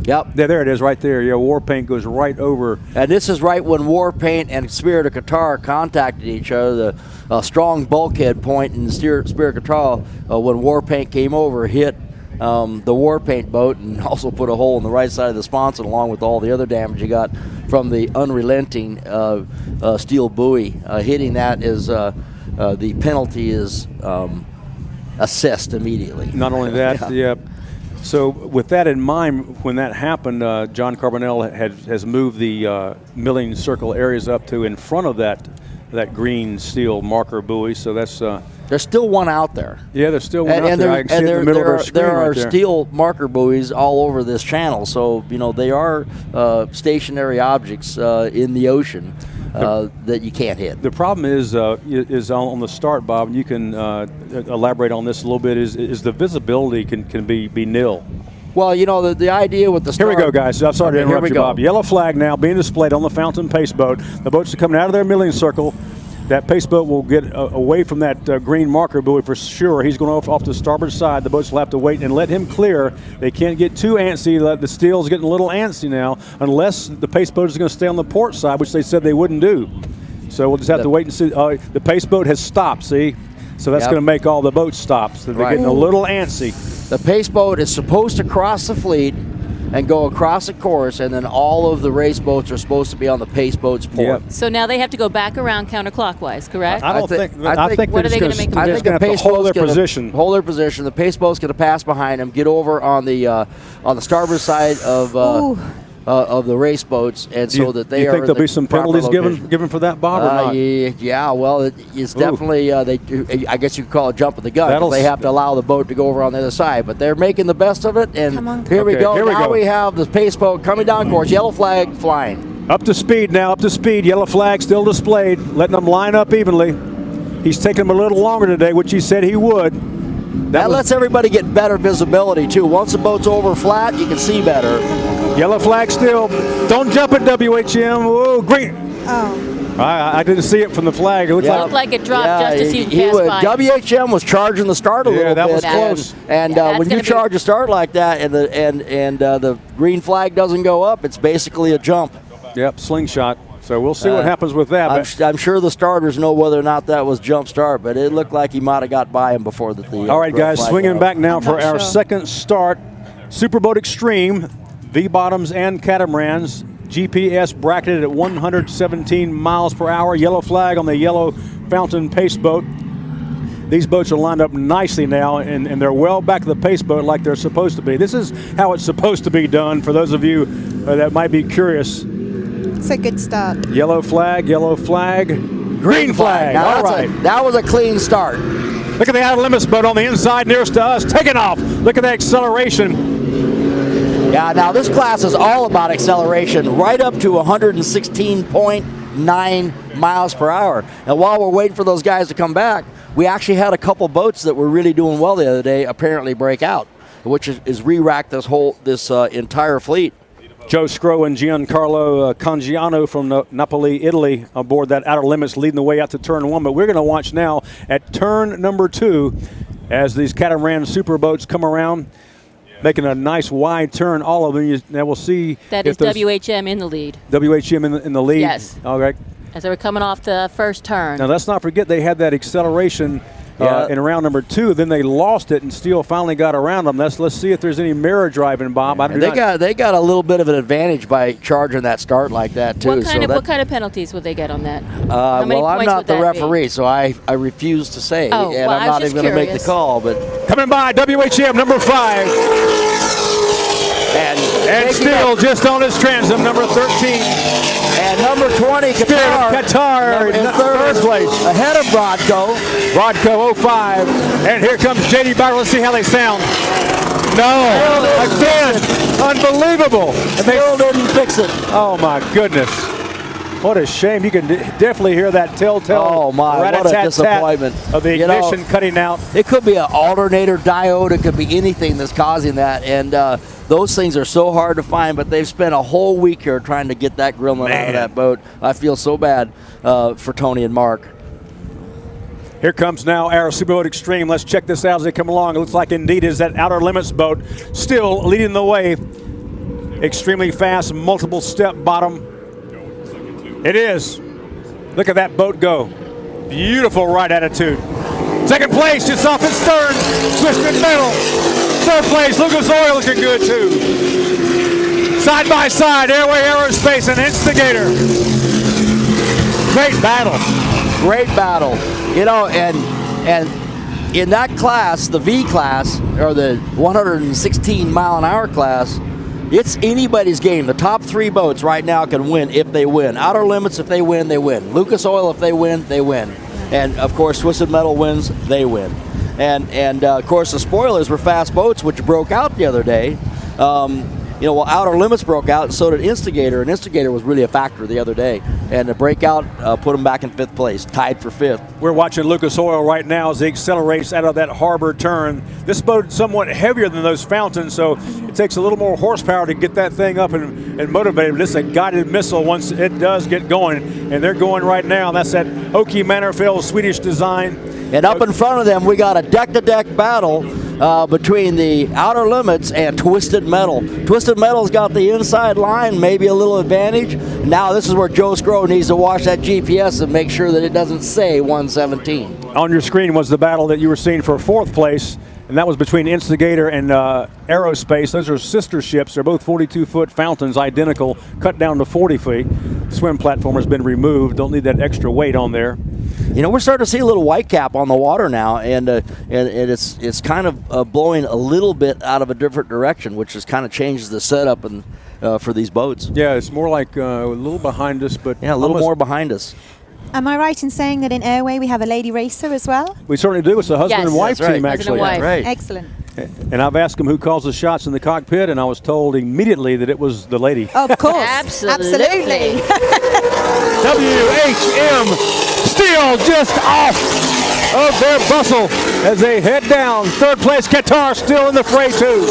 Yep. There it is right there. Yeah, War Paint goes right over. And this is right when War Paint and Spirit of Qatar contacted each other. The strong bulkhead point in Spirit of Qatar, when War Paint came over, hit the War Paint boat and also put a hole in the right side of the sponson, along with all the other damage you got from the unrelenting steel buoy. Hitting that is the penalty is assessed immediately. Not only that, yeah. So with that in mind, when that happened, John Carbonell has moved the milling circle areas up to in front of that green steel marker buoy. So that's there's still one out there. Yeah, there's still one out there. I can see it in the middle of our screen there are right there. steel marker buoys all over this channel. So they are stationary objects in the ocean. That you can't hit. The problem is on the start, Bob. You can elaborate on this a little bit. Is the visibility can be nil? Well, the idea with the start. Here we go, guys. I'm sorry to interrupt you, Bob. Yellow flag now being displayed on the Fountain Pace boat. The boats are coming out of their milling circle. That pace boat will get away from that green marker buoy for sure. He's going off the starboard side. The boats will have to wait and let him clear. They can't get too antsy. The steel's getting a little antsy now, unless the pace boat is going to stay on the port side, which they said they wouldn't do. So we'll just have to wait and see. The pace boat has stopped, see? So that's going to make all the boats stop. So they're getting a little antsy. The pace boat is supposed to cross the fleet and go across the course, and then all of the race boats are supposed to be on the pace boat's port. Yep. So now they have to go back around counterclockwise, correct? I think what are they going to make them do? I think the pace hold boat's their position. Hold their position. The pace boat's going to pass behind them, get over on the starboard side of the race boats, and so that they you think there'll be some penalties given for that, Bob, or not? Yeah, well, it's definitely they do. I guess you could call it jump of the gun. 'Cause they have to allow the boat to go over on the other side, but they're making the best of it. And here we go. Now we have the pace boat coming down course. Yellow flag flying. Up to speed now. Up to speed. Yellow flag still displayed, letting them line up evenly. He's taking them a little longer today, which he said he would. That lets everybody get better visibility too. Once the boat's over flat, you can see better. Yellow flag still. Don't jump at WHM. Whoa, green. Oh. I didn't see it from the flag. It looked like it dropped just as he passed by. WHM was charging the start a little bit. Yeah, that was close. And when you charge a start like that, and the green flag doesn't go up, it's basically a jump. Yep, slingshot. So we'll see what happens with that. I'm sure the starters know whether or not that was jump start, but it looked like he might have got by him before the. All right, guys, swinging back now for our second start. Superboat Extreme, V-bottoms and catamarans. GPS bracketed at 117 miles per hour. Yellow flag on the yellow Fountain Pace boat. These boats are lined up nicely now, and they're well back to the pace boat like they're supposed to be. This is how it's supposed to be done for those of you that might be curious. It's a good start. Yellow flag, green flag. Now all right. That was a clean start. Look at the outer limits boat on the inside nearest to us, taking off. Look at the acceleration. Yeah, now this class is all about acceleration, right up to 116.9 miles per hour. And while we're waiting for those guys to come back, we actually had a couple boats that were really doing well the other day apparently break out, which is re-racked this entire fleet. Joe Scro and Giancarlo Cangiano from Napoli, Italy, aboard that outer limits, leading the way out to turn 1. But we're going to watch now at turn number 2 as these catamaran superboats come around, making a nice wide turn, all of them. Now we'll see. That is WHM in the lead. WHM in the lead? Yes. All right. As they were coming off the first turn. Now let's not forget they had that acceleration in round number 2. Then they lost it, and Steele finally got around them. Let's see if there's any mirror driving, Bob. They got a little bit of an advantage by charging that start like that too. What kind of penalties would they get on that? Well, I'm not the referee, so I refuse to say, and I'm not even going to make the call. But coming by WHM number 5, and Steele just on his transom, number 13. And number 20, Qatar in third place. Ahead of Brodko. Brodko 05. And here comes J.D. Byron. Let's see how they sound. No. Again. Unbelievable. Still didn't fix it. Oh, my goodness. What a shame. You can definitely hear that telltale what a disappointment of the ignition cutting out. It could be an alternator diode. It could be anything that's causing that. And those things are so hard to find, but they've spent a whole week here trying to get that gremlin out of that boat. I feel so bad for Tony and Mark. Here comes now our Superboat Extreme. Let's check this out as they come along. It looks like indeed is that Outer Limits boat still leading the way. Extremely fast, multiple step bottom. It is. Look at that boat go. Beautiful ride attitude. Second place, just off his stern. Twisted Metal. Third place, Lucas Oil looking good too. Side by side, Airway Aerospace and Instigator. Great battle. Great battle. And in that class, the V class, or the 116 mile an hour class, it's anybody's game. The top 3 boats right now can win if they win. Outer Limits, if they win, they win. Lucas Oil, if they win, they win. And of course, Twisted Metal wins, they win. And of course, the spoilers were fast boats, which broke out the other day. Outer Limits broke out, and so did Instigator. And Instigator was really a factor the other day. And the breakout put them back in 5th place, tied for 5th. We're watching Lucas Oil right now as he accelerates out of that harbor turn. This boat is somewhat heavier than those fountains, so it takes a little more horsepower to get that thing up and motivate it. This is a guided missile once it does get going. And they're going right now. That's that Oki Mannerfeld Swedish design. And up in front of them, we got a deck-to-deck battle between the Outer Limits and Twisted Metal. Twisted Metal's got the inside line, maybe a little advantage. Now this is where Joe Scrow needs to watch that GPS and make sure that it doesn't say 117. On your screen was the battle that you were seeing for 4th place, and that was between Instigator and Aerospace. Those are sister ships. They're both 42-foot fountains, identical, cut down to 40 feet. The swim platform has been removed. Don't need that extra weight on there. We're starting to see a little white cap on the water now, and it's kind of blowing a little bit out of a different direction, which has kind of changed the setup and for these boats. Yeah, it's more like a little behind us, but a little more behind us. Am I right in saying that in Airway we have a lady racer as well? We certainly do. It's a husband and wife team, actually. Right. Excellent. And I've asked him who calls the shots in the cockpit, and I was told immediately that it was the lady. Of course. Absolutely. WHM Steele just off of their bustle as they head down. 3rd place, Qatar still in the fray too.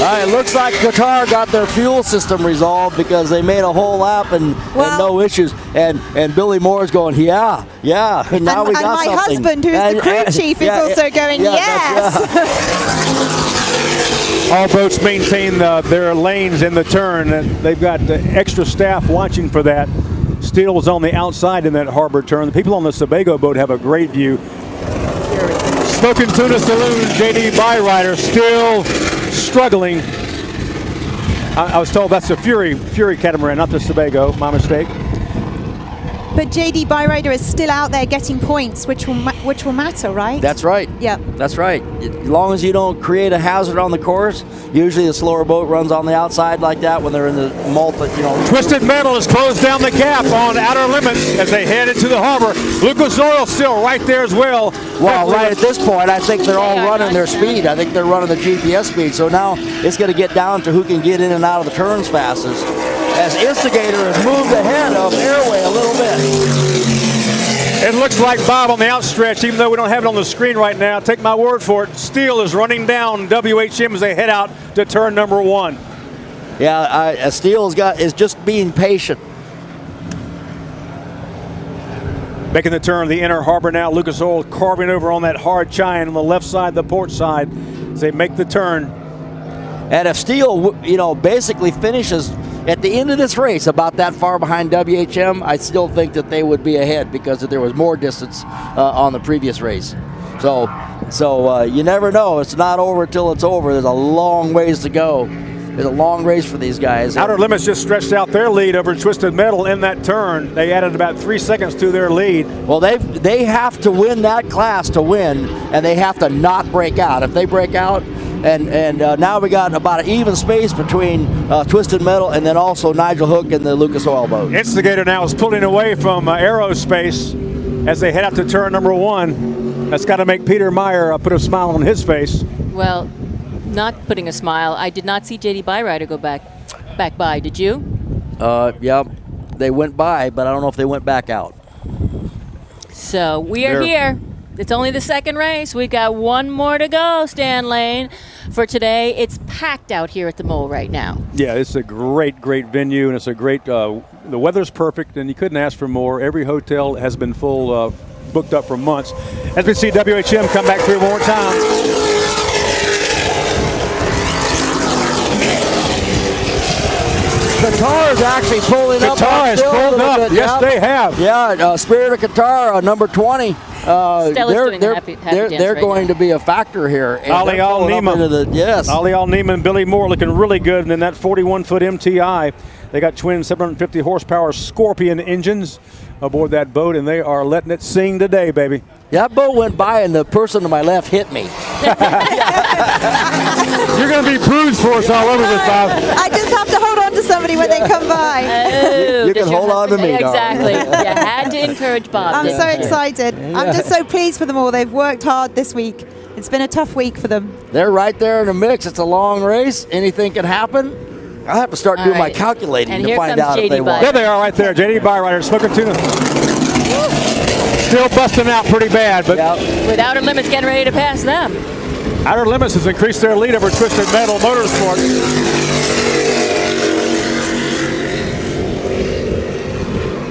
It looks like Qatar got their fuel system resolved because they made a whole lap and no issues. And Billy Moore's going, yeah. And now we got my something. Husband, who's the crew chief, is also going, yes. All boats maintain their lanes in the turn. They've got extra staff watching for that. Steele was on the outside in that harbor turn. The people on the Sebago boat have a great view. Smoking Tuna Saloon, J.D. Byrider still struggling. I was told that's the Fury catamaran, not the Sebago. My mistake. But J.D. Byrider is still out there getting points, which will matter, right? That's right. Yeah. That's right. As long as you don't create a hazard on the course, usually the slower boat runs on the outside like that when they're in the Twisted Metal has closed down the gap on Outer Limits as they head into the harbor. Lucas Oil still right there as well. Well, right at this point, I think they're all running their speed. I think they're running the GPS speed. So now it's going to get down to who can get in and out of the turns fastest, as Instigator has moved ahead of Airway a little bit. It looks like Bob on the outstretch, even though we don't have it on the screen right now. Take my word for it. Steele is running down WHM as they head out to turn number 1. Yeah, Steele is just being patient. Making the turn, the inner harbor now. Lucas Oil carving over on that hard chine on the left side, the port side, as they make the turn. And if Steele, basically finishes at the end of this race about that far behind WHM, I still think that they would be ahead because there was more distance on the previous race. So you never know. It's not over till it's over. There's a long ways to go. There's a long race for these guys. Outer Limits just stretched out their lead over Twisted Metal in that turn. They added about 3 seconds to their lead. Well, they have to win that class to win, and they have to not break out. If they break out, and now we got about an even space between Twisted Metal and then also Nigel Hook and the Lucas Oil boat. Instigator now is pulling away from Aerospace as they head out to turn number 1. That's got to make Peter Meyer put a smile on his face. Well, not putting a smile. I did not see JD Byrider go back by. Did you? Yeah, they went by, but I don't know if they went back out. So we are here. It's only the second race. We've got one more to go, Stan Lane, for today. It's packed out here at the Mole right now. Yeah, it's a great venue, and it's a great, the weather's perfect, and you couldn't ask for more. Every hotel has been full, booked up for months. As we see WHM come back through one more time. Qatar is actually pulling up. Qatar has pulled up. Yes, they have. Yeah, Spirit of Qatar, number 20. They're going to be a factor here. Ali Al Neiman. Yes. Ali Al Neiman, Billy Moore looking really good. And then that 41-foot MTI. They got twin 750 horsepower Scorpion engines aboard that boat, and they are letting it sing today, baby. That boat went by, and the person to my left hit me. You're going to be bruised for us all over this, Bob. I just have to hold on to somebody when they come by. You can hold on to me, exactly. You had to encourage Bob. I'm so excited. I'm just so pleased for them all. They've worked hard this week. It's been a tough week for them. They're right there in the mix. It's a long race. Anything can happen. I'll have to start doing my calculating to find out if they won. There they are right there. JD Byrider, Smoker Tuna. Still busting out pretty bad, but with Outer Limits getting ready to pass them. Outer Limits has increased their lead over Twisted Metal Motorsport.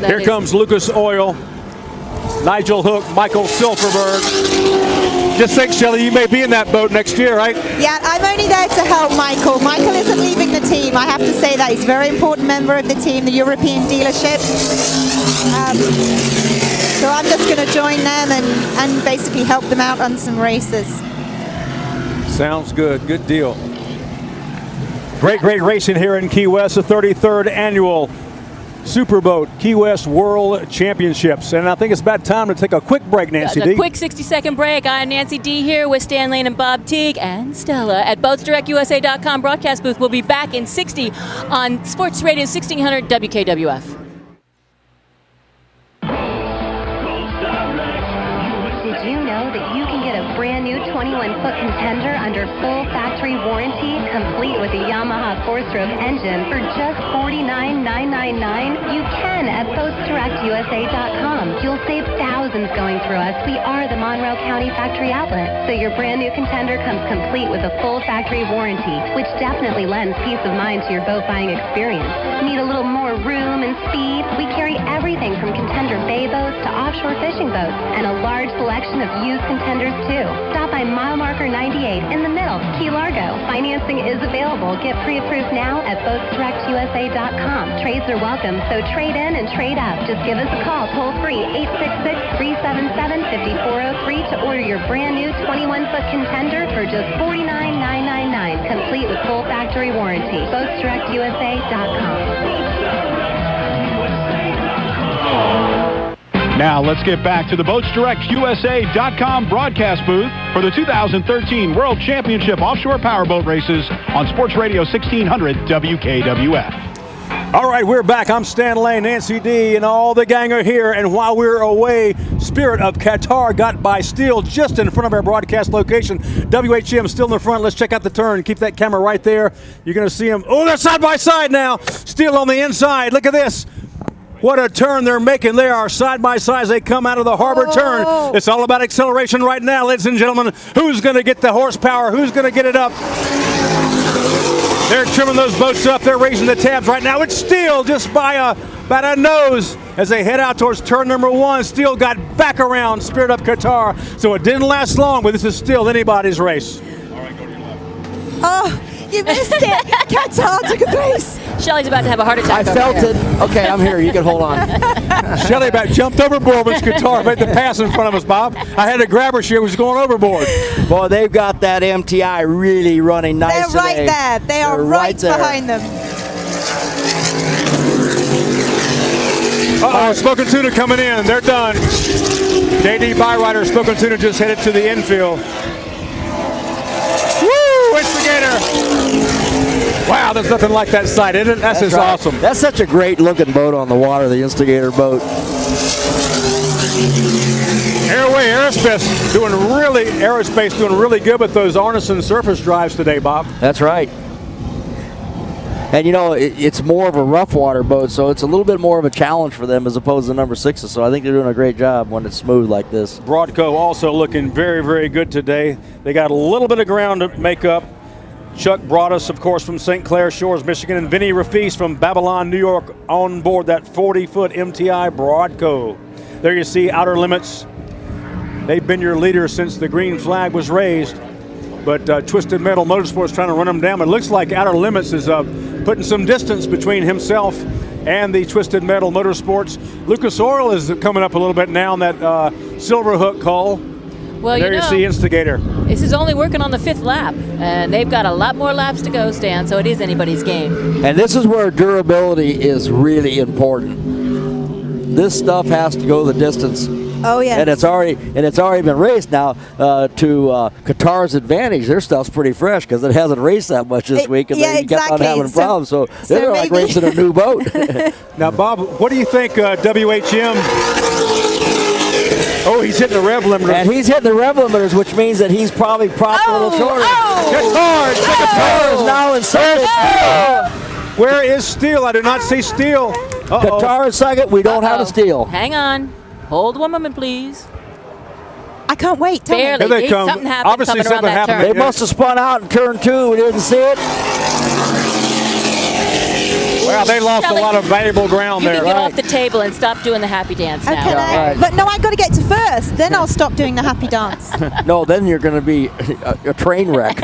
Here comes Lucas Oil, Nigel Hook, Michael Silverberg. Just think, Shelley, you may be in that boat next year, right? Yeah, I'm only there to help Michael. Michael isn't leaving the team. I have to say that. He's a very important member of the team, the European dealership. So I'm just going to join them and basically help them out on some races. Sounds good. Good deal. Great racing here in Key West, the 33rd annual Superboat Key West World Championships. And I think it's about time to take a quick break, Nancy D. A quick 60-second break. I'm Nancy D here with Stan Lane and Bob Teague and Stella at BoatsDirectUSA.com broadcast booth. We'll be back in 60 on Sports Radio 1600 WKWF. Did you know that you can get a brand new 21-foot contender under full factory warranty, complete with a Yamaha 4-stroke engine for just $49,999? You can at BoatsDirectUSA.com. You'll save thousands going through us. We are the Monroe County factory outlet. So your brand new contender comes complete with a full factory warranty, which definitely lends peace of mind to your boat buying experience. Need a little more room and speed? We carry everything from contender bay boats to offshore fishing boats and a large selection of used contenders too. Stop by mile marker 98 in the middle, Key Largo. Financing is available. Get pre-approved now at BoatsDirectUSA.com. Trades are welcome, so trade in and trade up. Just give us a call toll free 866-377-5403 to order your brand new 21-foot contender for just $49,999, complete with full factory warranty. BoatsDirectUSA.com. Now let's get back to the BoatsDirectUSA.com broadcast booth for the 2013 World Championship Offshore Powerboat Races on Sports Radio 1600 WKWF. All right, we're back. I'm Stan Lane, Nancy D, and all the gang are here. And while we're away, Spirit of Qatar got by Steel just in front of our broadcast location. WHM still in the front. Let's check out the turn. Keep that camera right there. You're going to see them. Oh, they're side by side now. Steel on the inside. Look at this. What a turn they're making. They are side by side as they come out of the harbor turn. It's all about acceleration right now, ladies and gentlemen. Who's going to get the horsepower? Who's going to get it up? They're trimming those boats up. They're raising the tabs right now. It's Steel just by about a nose as they head out towards turn number 1. Steel got back around Spirit of Qatar, so it didn't last long, but this is still anybody's race. Oh, You missed it. Qatar took a place. Shelley's about to have a heart attack. I felt it. Okay, I'm here. You can hold on. Shelley about jumped overboard when Qatar made the pass in front of us, Bob. I had to grab her. She was going overboard. Boy, they've got that MTI really running nice They're right today. there. They are They're right there. behind them. Uh-oh, Smoking Tuna coming in. They're done. J.D. Byrider, Smoking Tuna just headed to the infield. Woo! Instigator! Wow, there's nothing like that sight, isn't it? That's just right. awesome. That's such a great looking boat on the water, the Instigator boat. Aerospace doing really good with those Arneson surface drives today, Bob. That's right. And you know, it's more of a rough water boat, so it's a little bit more of a challenge for them as opposed to number 6s. So I think they're doing a great job when it's smooth like this. Broadco also looking very, very good today. They got a little bit of ground to make up. Chuck Broadus, of course, from St. Clair Shores, Michigan, and Vinny Rafis from Babylon, New York, on board that 40-foot MTI Broadco. There you see Outer Limits. They've been your leader since the green flag was raised. But Twisted Metal Motorsport is trying to run them down. It looks like Outer Limits is putting some distance between himself and the Twisted Metal Motorsports. Lucas Oil is coming up a little bit now on that silver hook hull. Well, there you see Instigator. This is only working on the 5th lap, and they've got a lot more laps to go, Stan, so it is anybody's game. And this is where durability is really important. This stuff has to go the distance. Oh yeah. And it's already been raced now to Qatar's advantage. Their stuff's pretty fresh because it hasn't raced that much this week, and they kept on having problems. So they're like racing a new boat. Now, Bob, what do you think WHM? Oh, he's hitting the rev limiters. And he's hitting the rev limiters, which means that he's probably propped a little shorter. Qatar is now in second. Where is Steele? I do not see Steele. Qatar is second. We don't have a Steele. Hang on. Hold 1 moment, please. I can't wait. Tell Barely. Here they come. Something happened. Obviously, coming around something that happened. turn. They must have spun out in turn 2. We didn't see it. Wow, they lost a lot of valuable ground You there. can get off the table and stop doing the happy dance now. Okay, but no, I got to get to first. Then I'll stop doing the happy dance. No, then you're going to be a train wreck.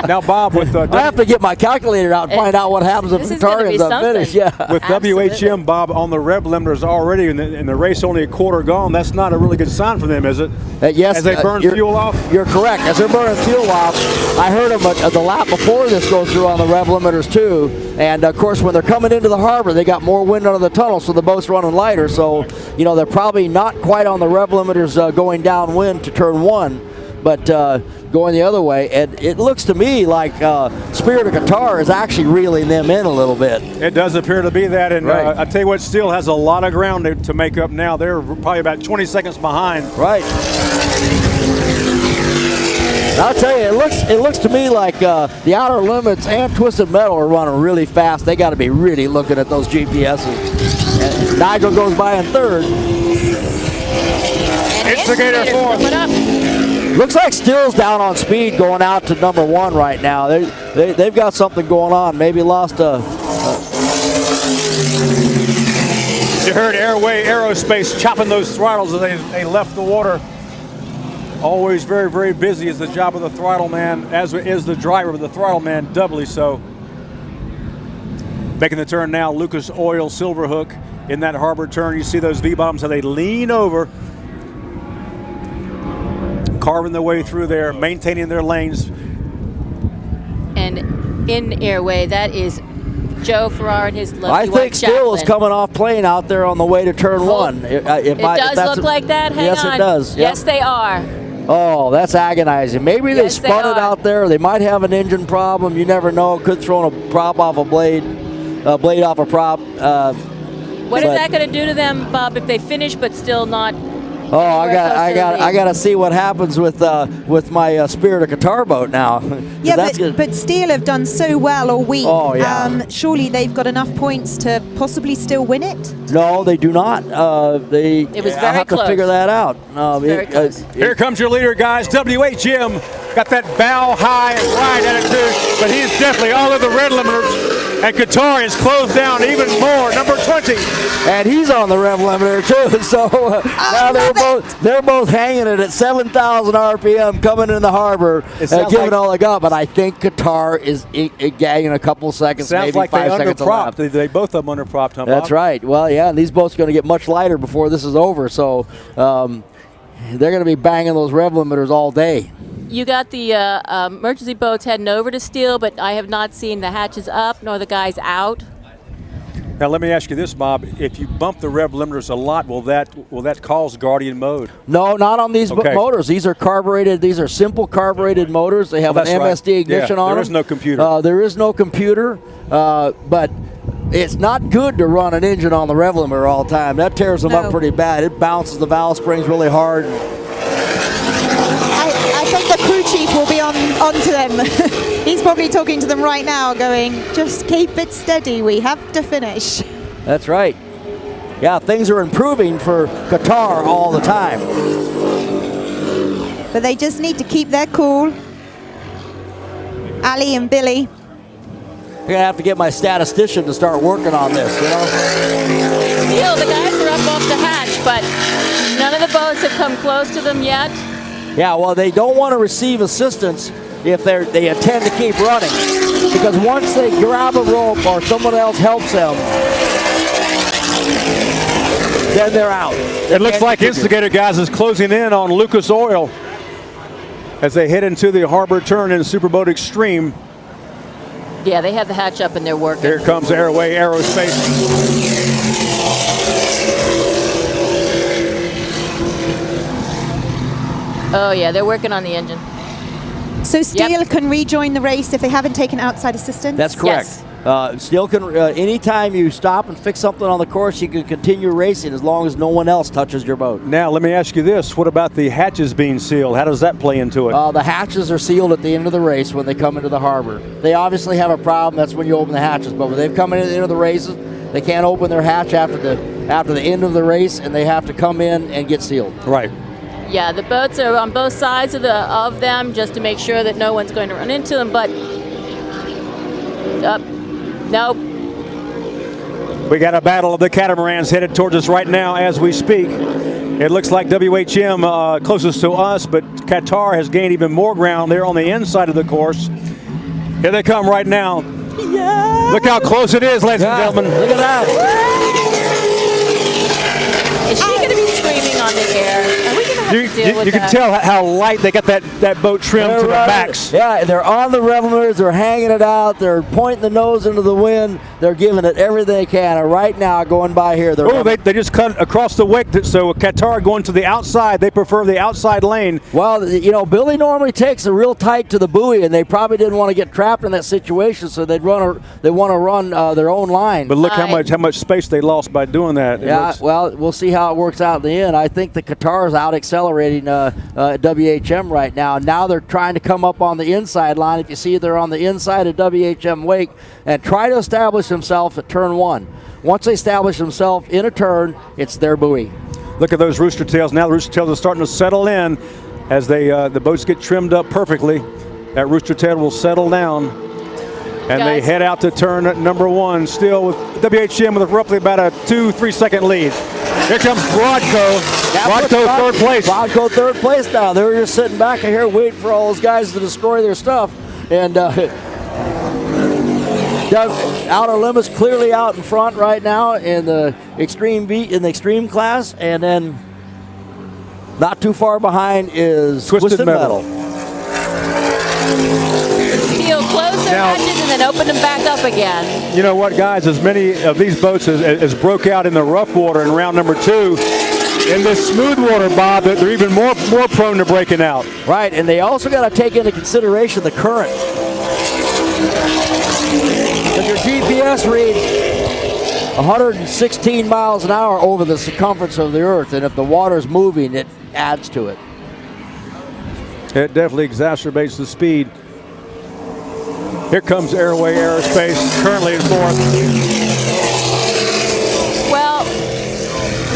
Now, Bob, with I have to get my calculator out and find out what happens if Qatar ends up finished. Yeah. with WHM, Bob, on the rev limiters already, and the race only a quarter gone, that's not a really good sign for them, is it? Yes. As they burn fuel off? You're correct. As they're burning fuel off, I heard them the lap before this go through on the rev limiters too. And of course, when they're coming into the harbor, they got more wind out of the tunnel, so the boat's running lighter. So, you know, they're probably not quite on the rev limiters going downwind to turn 1. But going the other way, and it looks to me like Spirit of Qatar is actually reeling them in a little bit. It does appear to be that, and Right. I tell you what, Steele has a lot of ground to make up now. They're probably about 20 seconds behind. Right. And I'll tell you, it looks to me like the Outer Limits and Twisted Metal are running really fast. They got to be really looking at those GPSs. And Nigel goes by in third. Instigator fourth. Looks like Steele's down on speed going out to number 1 right now. They've got something going on. Maybe lost a... You heard Aerospace chopping those throttles as they left the water. Always very, very busy is the job of the throttle man, as is the driver, but the throttle man doubly so. Making the turn now, Lucas Oil Silverhook in that harbor turn. You see those V-bottoms, how they lean over, carving their way through there, maintaining their lanes. And in airway, that is Joe Farrar and his lovely I wife, think Steele is coming off plane out there on the way to turn 1. It does look like that. Hang on. Yes, it does. Yep. Yes, they are. Oh, that's agonizing. Maybe they Yes, they spun it are. out there. They might have an engine problem. You never know. Could throw a prop off a blade off a prop. What is that going to do to them, Bob, if they finish but still not? Oh, I got to see what happens with my Spirit of Qatar boat now. Yeah, but Steele have done so well all week. Oh, yeah. Surely they've got enough points to possibly still win it? No, they do not. It was very I'll have close. to figure that out. Very close. Here comes your leader, guys. WHM got that bow high ride attitude, but he's definitely all of the red limiters. And Qatar is closed down even more, number 20. And he's on the rev limiter too, so now they're both hanging it at 7,000 RPM coming in the harbor, giving all they got. But I think Qatar is gagging a couple seconds, sounds maybe like 5 seconds a lap. They both of them underpropped, huh, Bob? That's right. Well, yeah, and these boats are going to get much lighter before this is over, so they're going to be banging those rev limiters all day. You got the emergency boats heading over to Steele, but I have not seen the hatches up nor the guys out. Now let me ask you this, Bob: if you bump the rev limiters a lot, will that cause Guardian mode? No, not on these motors. These are carbureted. These are simple carbureted motors. They have an MSD ignition on them. There is no computer. There is no computer, but it's not good to run an engine on the rev limiter all the time. That tears them up pretty bad. It bounces the valve springs really hard. I think the crew chief will be on to them. He's probably talking to them right now going, just keep it steady, we have to finish. That's right. Yeah, things are improving for Qatar all the time. But they just need to keep their cool. Ali and Billy. I'm going to have to get my statistician to start working on this, you know? Steele, the guys are up off the hatch, but none of the boats have come close to them yet. Yeah, well, they don't want to receive assistance if they intend to keep running, because once they grab a rope or someone else helps them, then they're out. It looks like Instigator, guys, is closing in on Lucas Oil as they head into the harbor turn in Superboat Extreme. Yeah, they have the hatch up and they're working. Here comes Airway Aerospace. Oh yeah, they're working on the engine. So Steele can rejoin the race if they haven't taken outside assistance? That's correct. Yes. Steele can, anytime you stop and fix something on the course, you can continue racing as long as no one else touches your boat. Now, let me ask you this. What about the hatches being sealed? How does that play into it? The hatches are sealed at the end of the race when they come into the harbor. They obviously have a problem. That's when you open the hatches. But when they've come into the end of the races, they can't open their hatch after the end of the race, and they have to come in and get sealed. Right. Yeah, the boats are on both sides of them just to make sure that no one's going to run into them, but nope. We got a battle of the catamarans headed towards us right now as we speak. It looks like WHM closest to us, but Qatar has gained even more ground. They're on the inside of the course. Here they come right now. Yeah. Look how close it is, ladies and gentlemen. Look at that. Is she going to be screaming on the air? Are we going to have to deal with you can tell how light they got that boat trimmed to the max. Yeah, they're on the rev limiters. They're hanging it out. They're pointing the nose into the wind. They're giving it everything they can. And right now, going by here, they just cut across the wake. So Qatar going to the outside. They prefer the outside lane. Well, you know, Billy normally takes it real tight to the buoy, and they probably didn't want to get trapped in that situation, so they want to run their own line. But look how much space they lost by doing that. Yeah, well, we'll see how it works out in the end. I think the Qatar's out accelerating WHM right now. Now they're trying to come up on the inside line. If you see, they're on the inside of WHM wake and try to establish themselves at turn one. Once they establish themselves in a turn, it's their buoy. Look at those rooster tails. Now the rooster tails are starting to settle in as the boats get trimmed up perfectly. That rooster tail will settle down. And they head out to turn number one, still with WHM with roughly about a 2-3 second lead. Here comes Brodco. Brodco third place. Brodco third place now. They're just sitting back here waiting for all those guys to destroy their stuff. And Outer Limits clearly out in front right now in the extreme class, and then not too far behind is Twisted Metal. Steele close their hatches and then open them back up again. You know what, guys? As many of these boats as broke out in the rough water in round number 2, in this smooth water, Bob, they're even more prone to breaking out. Right, and they also got to take into consideration the current. If your GPS reads 116 miles an hour over the circumference of the Earth, and if the water's moving, it adds to it. It definitely exacerbates the speed. Here comes Airway Aerospace, currently in fourth. Well,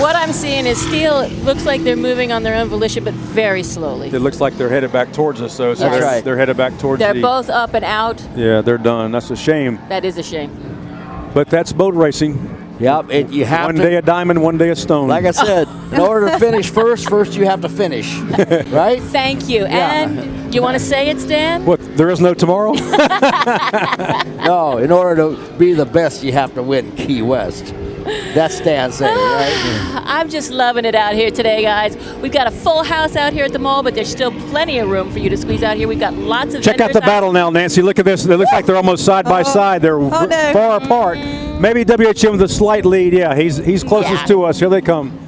what I'm I'm seeing is Steele looks like they're moving on their own volition, but very slowly. It looks like they're headed back towards us, though. So That's they're, right. they're headed back towards They're the... both up and out. Yeah, they're done. That's a shame. That is a shame. But that's boat racing. Yep, you have one to. day a diamond, one day a stone. Like I said, in order to finish first you have to finish, right? Thank you. Yeah. And you want to say it, Stan? What, there is no tomorrow? No, in order to be the best, you have to win Key West. That's Stan saying, right? I'm just loving it out here today, guys. We've got a full house out here at the mall, but there's still plenty of room for you to squeeze out here. We've got lots of Check out the battle now, Nancy. Look at this. They look like they're almost side by side. They're no. far apart. Maybe WHM with a slight lead. Yeah, he's closest to us. Here they come.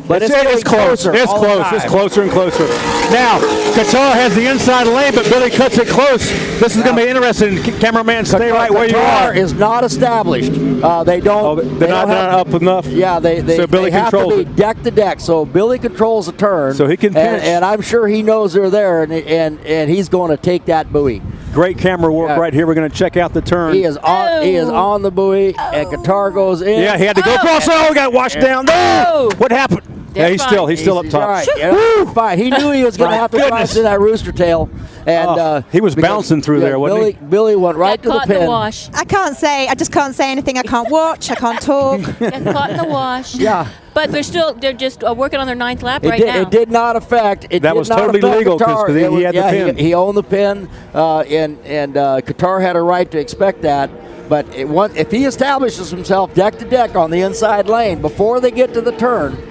But it's getting close. closer It's all the close. time. It's closer and closer. Now, Qatar has the inside lane, but Billy cuts it close. This is going to be interesting. Cameraman, stay right where you are. Qatar is not established. They don't. They're not up enough. Yeah, So Billy they have to controls be it. deck to deck. So Billy controls the turn. So he can finish. And I'm sure he knows they're there, and he's going to take that buoy. Great camera work right here. We're going to check out the turn. He is on. He is on the buoy, and Qatar goes in. Yeah, he had to go across. Oh, he got washed down. No! What happened? Yeah, he's still up top. All right. Yeah, fine. He knew he was going to have to drive through that rooster tail, and he was bouncing through there, wasn't he? Billy went right to the Caught in pin. the wash. I just can't say anything. I can't watch. I can't talk. Got caught in the wash. Yeah. But they're just working on their 9th lap right now. It did not affect. That was totally legal because he had the pin. He owned the pin, and Qatar had a right to expect that. But if he establishes himself deck to deck on the inside lane before they get to the turn,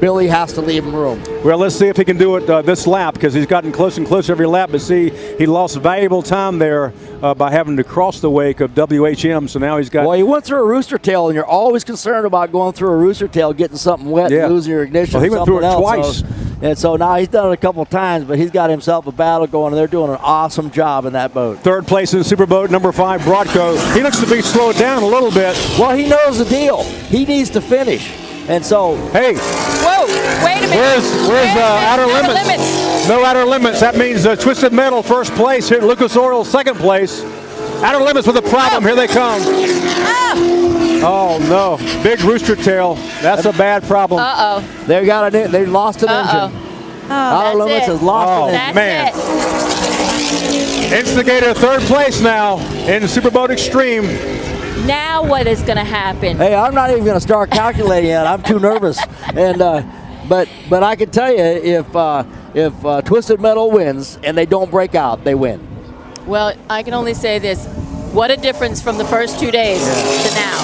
Billy has to leave him room. Well, let's see if he can do it this lap because he's gotten closer and closer every lap. But see, he lost valuable time there by having to cross the wake of WHM. So now he's got. Well, he went through a rooster tail, and you're always concerned about going through a rooster tail, getting something wet, and losing your ignition. Well, he went through it twice. And so now he's done it a couple of times, but he's got himself a battle going, and they're doing an awesome job in that boat. Third place in the Superboat, number 5, Brodko. He looks to be slowed down a little bit. Well, he knows the deal. He needs to finish. And so, hey, whoa, wait a minute. Where's outer limits? No outer limits. That means Twisted Metal first place here. Lucas Oil second place. Outer limits with a problem. Here they come. Oh no, big rooster tail. That's a bad problem. They lost an engine. Outer limits has lost an engine. Man. Instigator third place now in Superboat Extreme. Now what is going to happen? Hey, I'm not even going to start calculating yet. I'm too nervous. And but I can tell you, if Twisted Metal wins and they don't break out, they win. Well, I can only say this: what a difference from the first 2 days to now.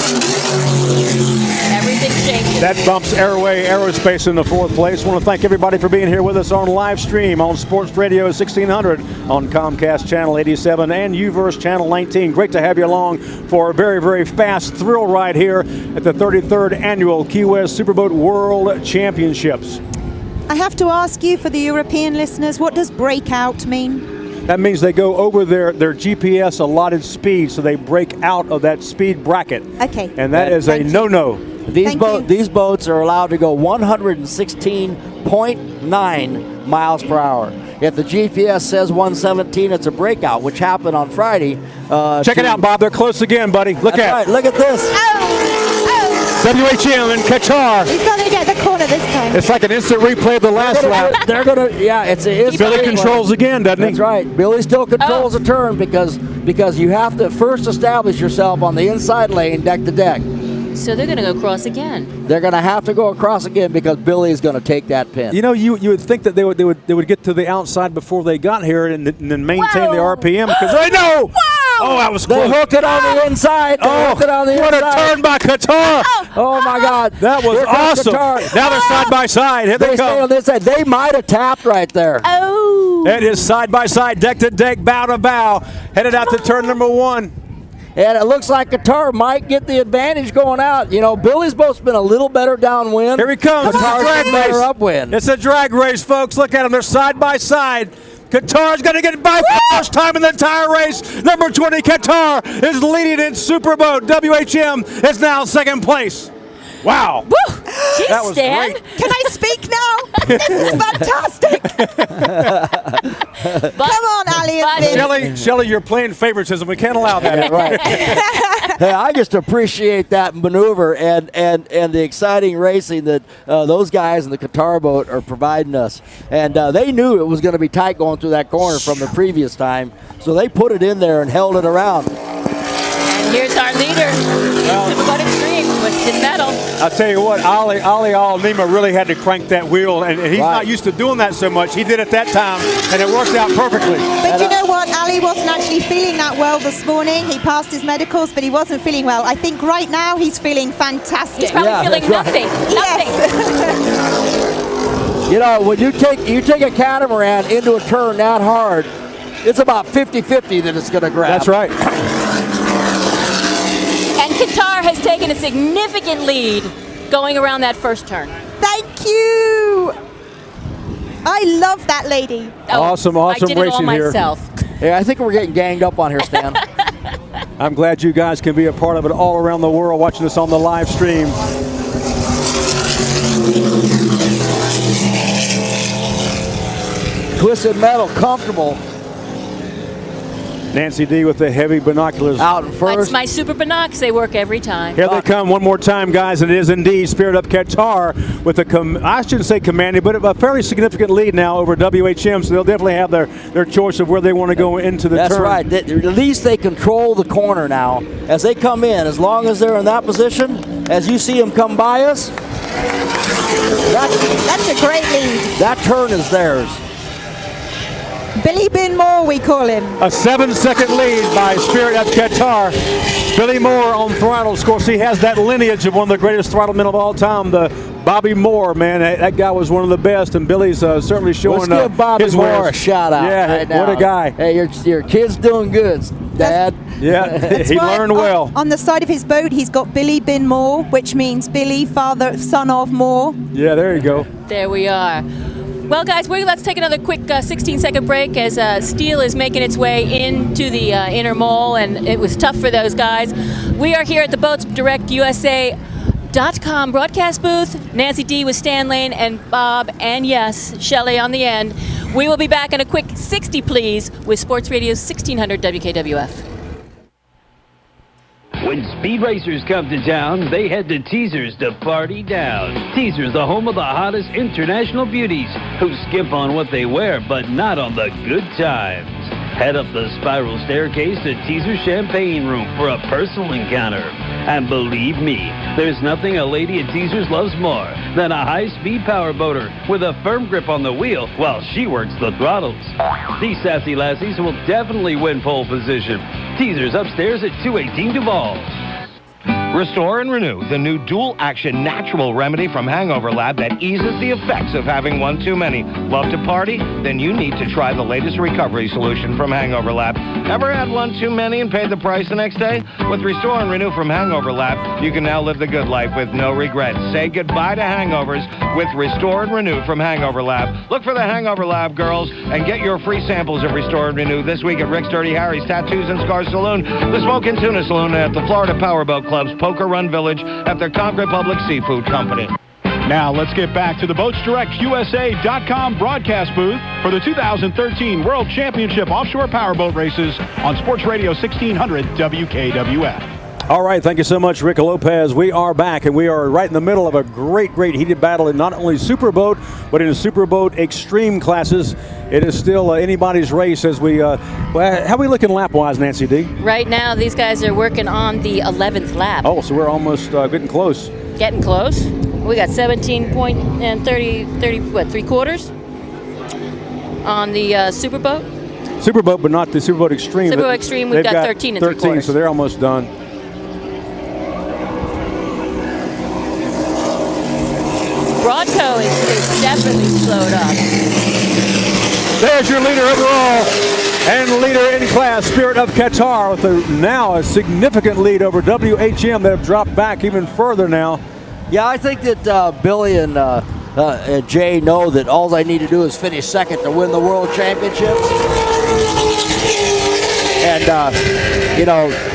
Everything's changing. That bumps Airway Aerospace in the fourth place. I want to thank everybody for being here with us on live stream on Sports Radio 1600 on Comcast Channel 87 and UVerse Channel 19. Great to have you along for a very, very fast thrill ride here at the 33rd Annual Key West Superboat World Championships. I have to ask you, for the European listeners, what does breakout mean? That means they go over their GPS allotted speed, so they break out of that speed bracket. Okay. And that is a no-no. These boats are allowed to go 116.9 miles per hour. If the GPS says 117, it's a breakout, which happened on Friday. Check it out, Bob. They're close again, buddy. Look at Look at this. WHM and Qatar. He's going to get the corner this time. It's like an instant replay of the last lap. They're going to, it's an instant Billy replay. controls again, doesn't he? That's right. Billy still controls the turn because you have to first establish yourself on the inside lane, deck to deck. So they're going to go across again. They're going to have to go across again because Billy is going to take that pin. You know, you would think that they would get to the outside before they got here and then maintain the RPM because they know. Whoa! Oh, that was close. They hooked it on the inside. What a turn by Qatar. Oh, my God. That was awesome. Now they're side by side. Here they stay come. on this side. They might have tapped right there. Oh. It is side by side, deck to deck, bow to bow. Headed out to turn number 1. And it looks like Qatar might get the advantage going out. You know, Billy's boat's been a little better downwind. Here he comes. It's a drag race. Upwind. It's a drag race, folks. Look at them. They're side by side. Qatar's going to get by for the first time in the entire race. Number 20, Qatar, is leading in Superboat. WHM is now second place. Wow. Woo! Jeez, That was Stan. great. Can I speak now? This is fantastic. Come on, Ali and Vin. Shelley, you're playing favoritism. We can't allow that. Right. Hey, I just appreciate that maneuver and the exciting racing that those guys in the Qatar boat are providing us. And they knew it was going to be tight going through that corner from the previous time, so they put it in there and held it around. And here's our leader, Superboat Extreme, Twisted Metal. I'll tell you what, Ali Al-Nima really had to crank that wheel, and he's not used to doing that so much. He did it that time, and it worked out perfectly. But you know what? Ali wasn't actually feeling that well this morning. He passed his medicals, but he wasn't feeling well. I think right now he's feeling fantastic. He's probably feeling nothing. Nothing. You know, when you take a catamaran into a turn that hard, it's about 50-50 that it's going to grab. That's right. And Qatar has taken a significant lead going around that first turn. Thank you. I love that lady. Awesome I did it all racing here. myself. Yeah, I think we're getting ganged up on here, Stan. I'm glad you guys can be a part of it all around the world watching this on the live stream. Twisted Metal, comfortable. Nancy D with the heavy binoculars. Out in first. That's my super binocs. They work every time. Here they come one more time, guys, and it is indeed Spirit of Qatar with I shouldn't say commanding, but a fairly significant lead now over WHM, so they'll definitely have their choice of where they want to go into the turn. That's right. At least they control the corner now as they come in. As long as they're in that position, as you see them come by us, that's a great lead. That turn is theirs. Billy Bin Moore, we call him. A 7-second lead by Spirit of Qatar. Billy Moore on throttles. Of course, he has that lineage of one of the greatest throttlemen of all time, the Bobby Moore, man. That guy was one of the best, and Billy's certainly showing Let's give Bobby his Moore wares. a shout out. Yeah, right now. what a guy. Hey, your kid's doing good, Dad. Yeah, he learned well. On the side of his boat, he's got Billy Bin Moore, which means Billy, son of Moore. Yeah, there you go. There we are. Well, guys, let's take another quick 16-second break as steel is making its way into the inner mole, and it was tough for those guys. We are here at the Boats Direct USA.com broadcast booth. Nancy D with Stan Lane and Bob, and yes, Shelley on the end. We will be back in a quick 60, please, with Sports Radio 1600 WKWF. When speed racers come to town, they head to Teasers to party down. Teasers, the home of the hottest international beauties who skimp on what they wear, but not on the good times. Head up the spiral staircase to Teaser Champagne Room for a personal encounter. And believe me, there's nothing a lady at Teasers loves more than a high-speed power boater with a firm grip on the wheel while she works the throttles. These sassy lassies will definitely win pole position. Teasers upstairs at 218 Duval. Restore and Renew, the new dual-action natural remedy from Hangover Lab that eases the effects of having one too many. Love to party? Then you need to try the latest recovery solution from Hangover Lab. Ever had one too many and paid the price the next day? With Restore and Renew from Hangover Lab, you can now live the good life with no regrets. Say goodbye to hangovers with Restore and Renew from Hangover Lab. Look for the Hangover Lab, girls, and get your free samples of Restore and Renew this week at Rick's Dirty Harry's Tattoos and Scars Saloon, the Smoke and Tuna Saloon, at the Florida Powerboat Club's Poker Run Village at their Concord Public Seafood Company. Now let's get back to the BoatsDirectUSA.com broadcast booth for the 2013 World Championship Offshore Powerboat Races on Sports Radio 1600 WKWF. All right, thank you so much, Rick Lopez. We are back, and we are right in the middle of a great heated battle in not only Superboat, but in the Superboat Extreme classes. It is still anybody's race as we, how are we looking lap-wise, Nancy D? Right now, these guys are working on the 11th lap. Oh, so we're almost getting close. Getting close. We got 17.3 on the Superboat. Superboat, but not the Superboat Extreme. Superboat Extreme, we've got 13 and 3/4. So they're almost done. Broadco is definitely slowed up. There's your leader overall and leader in class, Spirit of Qatar, with now a significant lead over WHM that have dropped back even further now. Yeah, I think that Billy and Jay know that all they need to do is finish second to win the World Championships. And,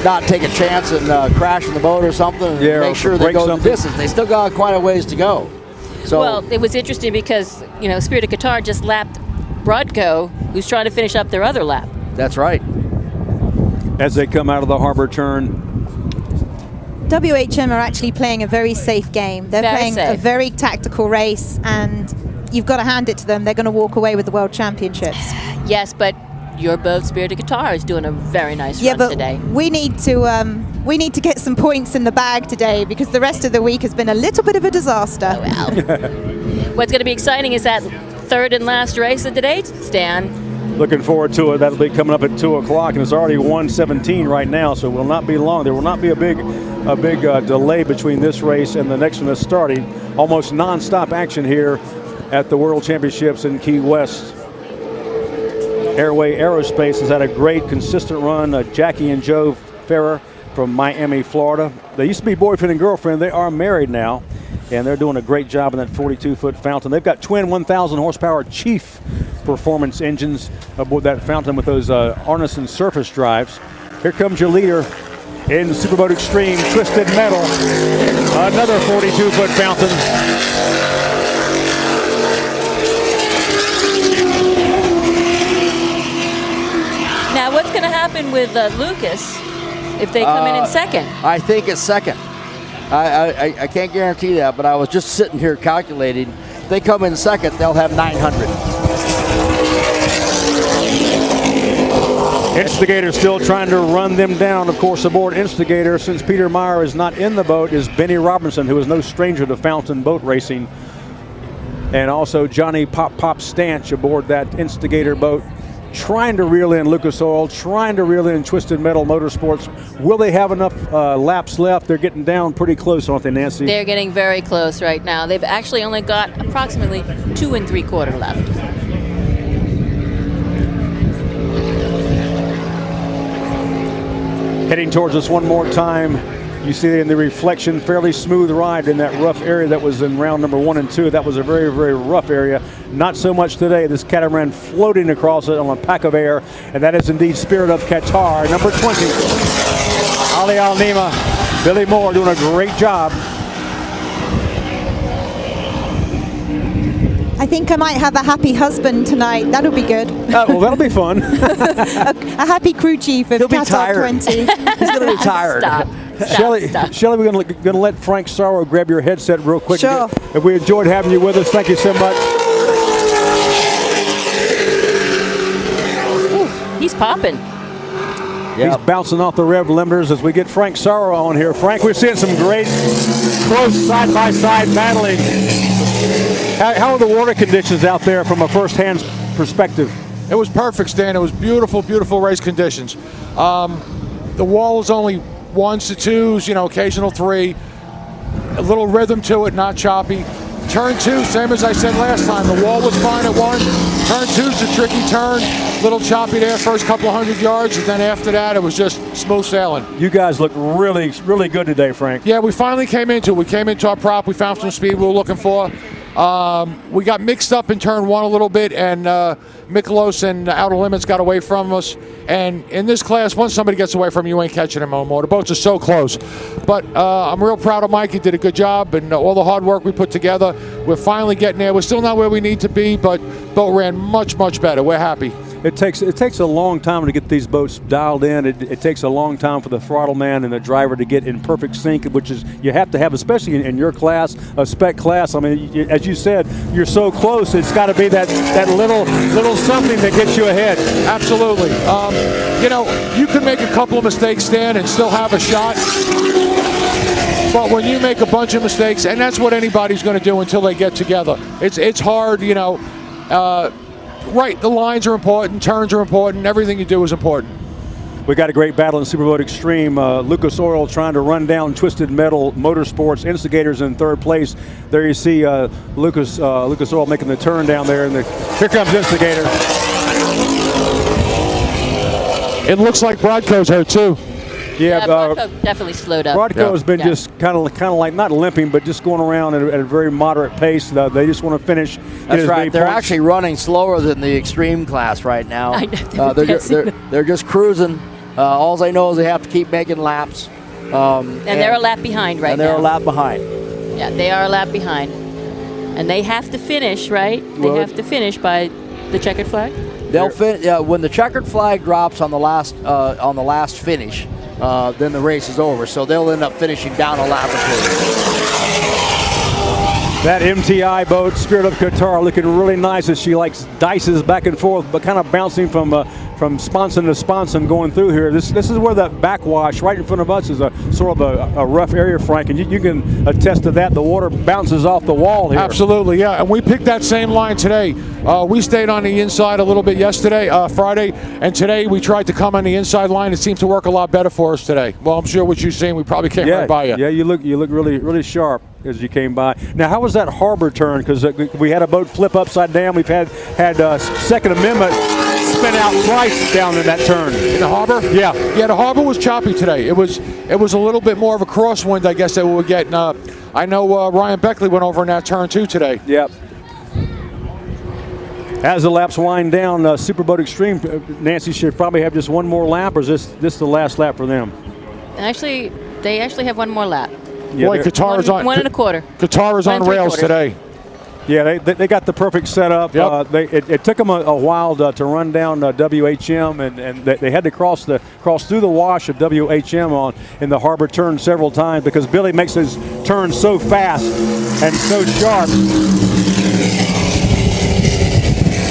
not take a chance and crashing the boat or something and make sure they go the distance. They still got quite a ways to go. So, well, it was interesting because, Spirit of Qatar just lapped Broadco, who's trying to finish up their other lap. That's right. As they come out of the harbor turn, WHM are actually playing a very safe game. They're Very playing a safe. very tactical race, and you've got to hand it to them. They're going to walk away with the World Championships. Yes, but your boat, Spirited Guitar, is doing a very nice Yeah, run but today. we need to get some points in the bag today because the rest of the week has been a little bit of a disaster. What's going to be exciting is that third and last race of the day, Stan. Looking forward to it. That'll be coming up at 2 o'clock, and it's already 1:17 right now, so it will not be long. There will not be a big delay between this race and the next one that's starting. Almost non-stop action here at the World Championships in Key West. Airway Aerospace has had a great, consistent run. Jackie and Joe Ferrer from Miami, Florida. They used to be boyfriend and girlfriend. They are married now, and they're doing a great job in that 42-foot fountain. They've got twin 1,000 horsepower Chief performance engines aboard that fountain with those Arneson surface drives. Here comes your leader in Superboat Extreme, Twisted Metal. Another 42-foot fountain. Now, what's going to happen with Lucas if they come in second? I think it's second. I can't guarantee that, but I was just sitting here calculating. If they come in second, they'll have 900. Instigator still trying to run them down. Of course, aboard Instigator, since Peter Meyer is not in the boat, is Benny Robinson, who is no stranger to fountain boat racing. And also Johnny Pop Stanch aboard that Instigator boat, trying to reel in Lucas Oil, trying to reel in Twisted Metal Motorsports. Will they have enough laps left? They're getting down pretty close, aren't they, Nancy? They're getting very close right now. They've actually only got approximately 2 3/4 left. Heading towards us one more time. You see in the reflection, fairly smooth ride in that rough area that was in round number 1 and 2. That was a very, very rough area. Not so much today. This catamaran floating across it on a pack of air, and that is indeed Spirit of Qatar, number 20. Ali Al-Nima, Billy Moore doing a great job. I think I might have a happy husband tonight. That'll be good. Well, that'll be fun. a happy crew chief of Qatar 20. He's going to be tired. Stop. Shelley, we're going to let Frank Sorrow grab your headset real quick. Sure. If we enjoyed having you with us, thank you so much. He's popping. He's bouncing off the rev limiters as we get Frank Sorrow on here. Frank, we're seeing some great close side-by-side battling. How are the water conditions out there from a first-hand perspective? It was perfect, Stan. It was beautiful, beautiful race conditions. The wall is only 1s to 2s, occasional 3. A little rhythm to it, not choppy. Turn 2, same as I said last time. The wall was fine at 1. Turn 2's a tricky turn. Little choppy there first couple of 100 yards, and then after that, it was just smooth sailing. You guys look really, really good today, Frank. Yeah, we finally came into it. We came into our prop. We found some speed we were looking for. We got mixed up in turn 1 a little bit, and Mikolos and Outer Limits got away from us. And in this class, once somebody gets away from you, you ain't catching them no more. The boats are so close. But I'm real proud of Mike. He did a good job, and all the hard work we put together. We're finally getting there. We're still not where we need to be, but boat ran much, much better. We're happy. It takes a long time to get these boats dialed in. It takes a long time for the throttle man and the driver to get in perfect sync, which is you have to have, especially in your class, a spec class. I mean, as you said, you're so close. It's got to be that little something that gets you ahead. Absolutely. You can make a couple of mistakes, Stan, and still have a shot. But when you make a bunch of mistakes, and that's what anybody's going to do until they get together. It's hard, Right, the lines are important, turns are important, everything you do is important. We got a great battle in Superboat Extreme. Lucas Oil trying to run down Twisted Metal Motorsports. Instigators in third place. There you see Lucas Oil making the turn down there, and here comes Instigator. It looks like Brodco's hurt too. Yeah, Brodco definitely slowed up. Brodco has been just kind of like not limping, but just going around at a very moderate pace. They just want to finish. That's right. They're actually running slower than the extreme class right now. They're just cruising. All they know is they have to keep making laps. And they're a lap behind right now. And they're a lap behind. Yeah, they are a lap behind. And they have to finish, right? They have to finish by the checkered flag? They'll when the checkered flag drops on the last finish, then the race is over. So they'll end up finishing down a lap or two. That MTI boat, Spirit of Qatar, looking really nice as she dices back and forth, but kind of bouncing from sponson to sponson going through here. This is where that backwash right in front of us is a sort of a rough area, Frank, and you can attest to that. The water bounces off the wall here. Absolutely, yeah. And we picked that same line today. We stayed on the inside a little bit yesterday, Friday, and today we tried to come on the inside line. It seems to work a lot better for us today. Well, I'm sure what you're saying, we probably came right by you. Yeah, you look really, really sharp as you came by. Now, how was that harbor turn? Because we had a boat flip upside down. We've had Second Amendment spin out twice down in that turn. In the harbor? Yeah. Yeah, the harbor was choppy today. It was a little bit more of a crosswind, I guess, that we were getting. I know Ryan Beckley went over in that turn too today. Yep. As the laps wind down, Superboat Extreme, Nancy, should probably have just one more lap, or is this the last lap for them? Actually, they have one more lap. Yeah, Boy, Qatar is on 1 1/4. Qatar is on rails today. Yeah, they got the perfect setup. Yep. It took them a while to run down WHM, and they had to cross through the wash of WHM in the harbor turn several times because Billy makes his turns so fast and so sharp.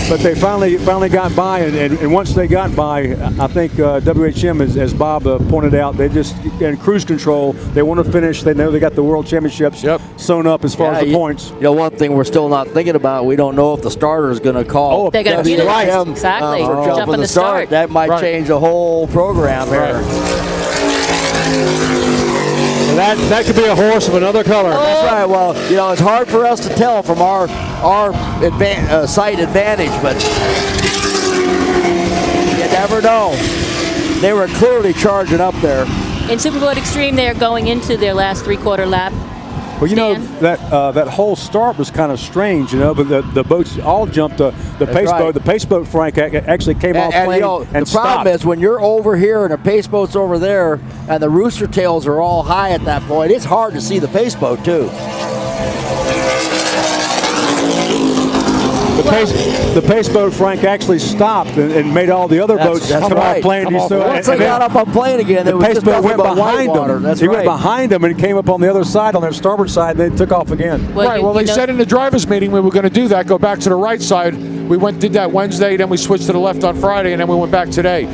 But they finally got by, and once they got by, I think WHM, as Bob pointed out, they just in cruise control. They want to finish. They know they got the World Championships sewn up as far as the points. You know, one thing we're still not thinking about, we don't know if the starter is going to call. Oh, they got WHM exactly. for jumping the start. That might change the whole program here. That could be a horse of another color. That's right. Well, you know, it's hard for us to tell from our sight advantage, but you never know. They were clearly charging up there. In Superboat Extreme, they are going into their last 3/4 lap. Well, you know, that whole start was kind of strange, you know, but the boats all jumped the pace boat. The pace boat, Frank, actually came off plane and the problem is when you're over here and the pace boat's over there and the rooster tails are all high at that point, it's hard to see the pace boat too. The pace boat, Frank, actually stopped and made all the other boats come off plane. Once they got up on plane again, the pace boat went behind them. That's he went behind them and came up on the other side, on their starboard side. They took off again. Well, they said in the drivers' meeting we were going to do that, go back to the right side. We did that Wednesday, then we switched to the left on Friday, and then we went back today.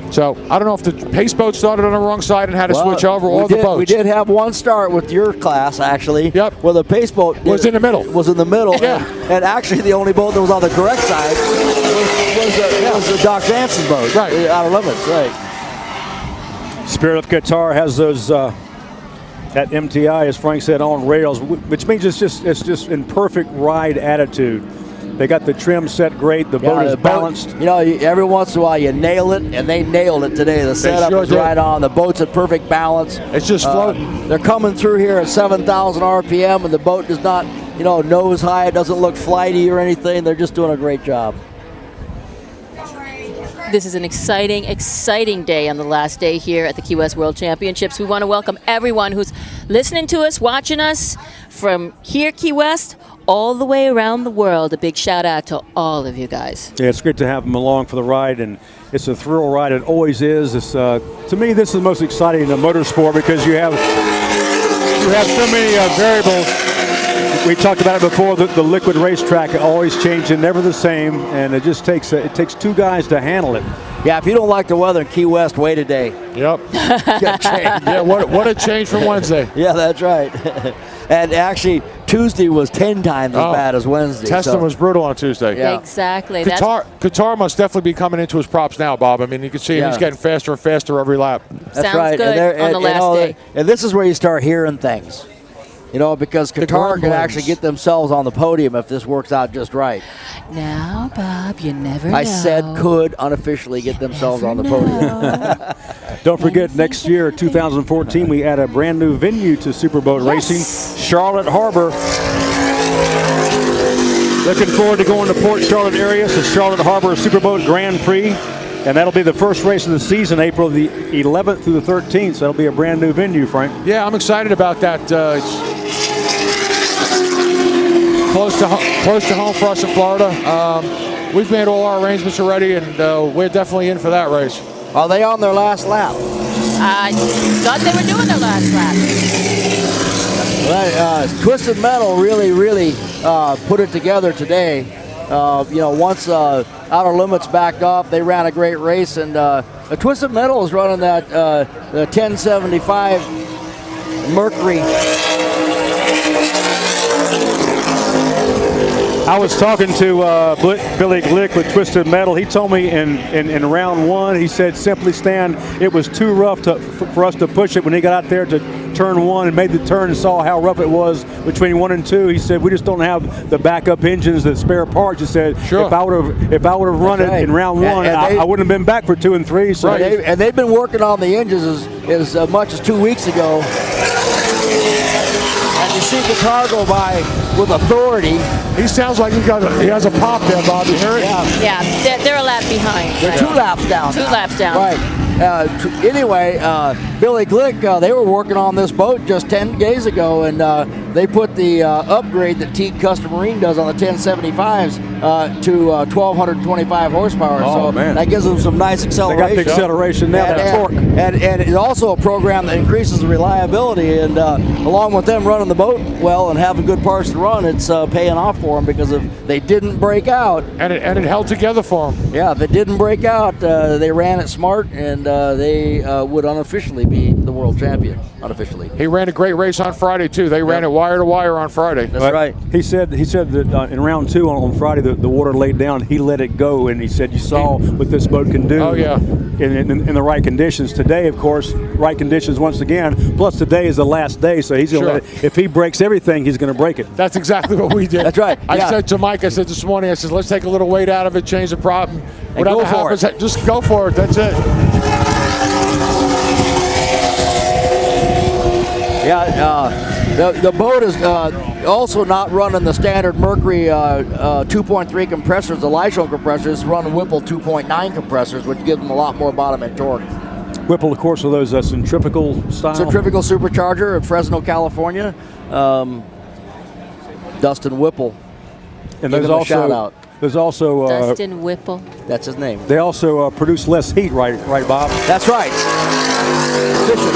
So I don't know if the pace boat started on the wrong side and had to switch over, or the boats. We did have one start with your class, actually. Yep. Where the pace boat was in the middle. Yeah. And actually, the only boat that was on the correct side was the Doc Jansen boat. Right. Out of limits, right. Spirit of Qatar has those that MTI, as Frank said, on rails, which means it's just in perfect ride attitude. They got the trim set great. The boat is balanced. You know, every once in a while you nail it, and they nailed it today. The setup is right on. The boat's at perfect balance. It's just floating. They're coming through here at 7,000 RPM, and the boat does not, nose high. It doesn't look flighty or anything. They're just doing a great job. This is an exciting, exciting day on the last day here at the Key West World Championships. We want to welcome everyone who's listening to us, watching us from here, Key West, all the way around the world. A big shout out to all of you guys. Yeah, it's great to have them along for the ride, and it's a thrill ride. It always is. It's, to me, this is the most exciting in the motorsport because you have so many variables. We talked about it before. The liquid racetrack always changing, never the same, and it just takes two guys to handle it. Yeah, if you don't like the weather in Key West, wait a day. Yep. Yeah, what a change from Wednesday. Yeah, that's right. And actually, Tuesday was 10 times as bad as Wednesday. Testing was brutal on Tuesday. Yeah. Exactly. Qatar must definitely be coming into his props now, Bob. I mean, you can see him. He's getting faster and faster every lap. That's Sounds right. good on the last day. And this is where you start hearing things. Because Qatar can actually get themselves on the podium if this works out just right. Now, Bob, you never know. I said could unofficially get themselves on the podium. Don't forget, next year, 2014, we add a brand new venue to Superboat Racing, Charlotte Harbor. Looking forward to going to Port Charlotte area, so Charlotte Harbor Superboat Grand Prix. And that'll be the first race of the season, April the 11th through the 13th. So that'll be a brand new venue, Frank. Yeah, I'm excited about that. It's close to home for us in Florida. We've made all our arrangements already, and we're definitely in for that race. Are they on their last lap? I thought they were doing their last lap. Twisted Metal really put it together today. Once Outer Limits backed off, they ran a great race, and Twisted Metal is running that the 1075 Mercury. I was talking to Billy Glick with Twisted Metal. He told me in round one, he said, simply Stan, it was too rough for us to push it when he got out there to turn one and made the turn and saw how rough it was between 1 and 2. He said, we just don't have the backup engines, the spare parts. He said, sure. If I would have run it in round one, I wouldn't have been back for 2 and 3. So and they've been working on the engines as much as 2 weeks ago. And you see Guitar go by with authority. He sounds like he has a pop there, Bob. You hear it? Yeah, they're a lap behind. They're right. 2 laps down. 2 laps down. Right. Anyway, Billy Glick, they were working on this boat just 10 days ago, and they put the upgrade that Teague Custom Marine does on the 1075s to 1,225 horsepower. Oh, so man. that gives them some nice acceleration. They got the acceleration now, that torque. And it's also a program that increases the reliability, and along with them running the boat well and having good parts to run, it's paying off for them because they didn't break out. And it held together for them. Yeah, if it didn't break out, they ran it smart, and they would unofficially be the world champion. Unofficially. He ran a great race on Friday too. They ran it wire to wire on Friday. That's right. He said that in round 2 on Friday the water laid down. He let it go, and he said you saw what this boat can do. Oh yeah. In the right conditions. Today, of course, right conditions once again. Plus today is the last day, so he's going to let it. If he breaks everything, he's going to break it. That's exactly what we did. That's right. I said to Mike, I said this morning, I said let's take a little weight out of it, change the problem. Whatever happens, just go for it. That's it. Yeah, the boat is also not running the standard Mercury 2.3 compressors, the Lysholm compressors, running Whipple 2.9 compressors, which give them a lot more bottom end torque. Whipple, of course, are those centrifugal style? Centrifugal supercharger in Fresno, California. Dustin Whipple. And Give him a shout out. There's also Dustin Whipple. That's his name. They also produce less heat, right, Bob? That's right. Efficient.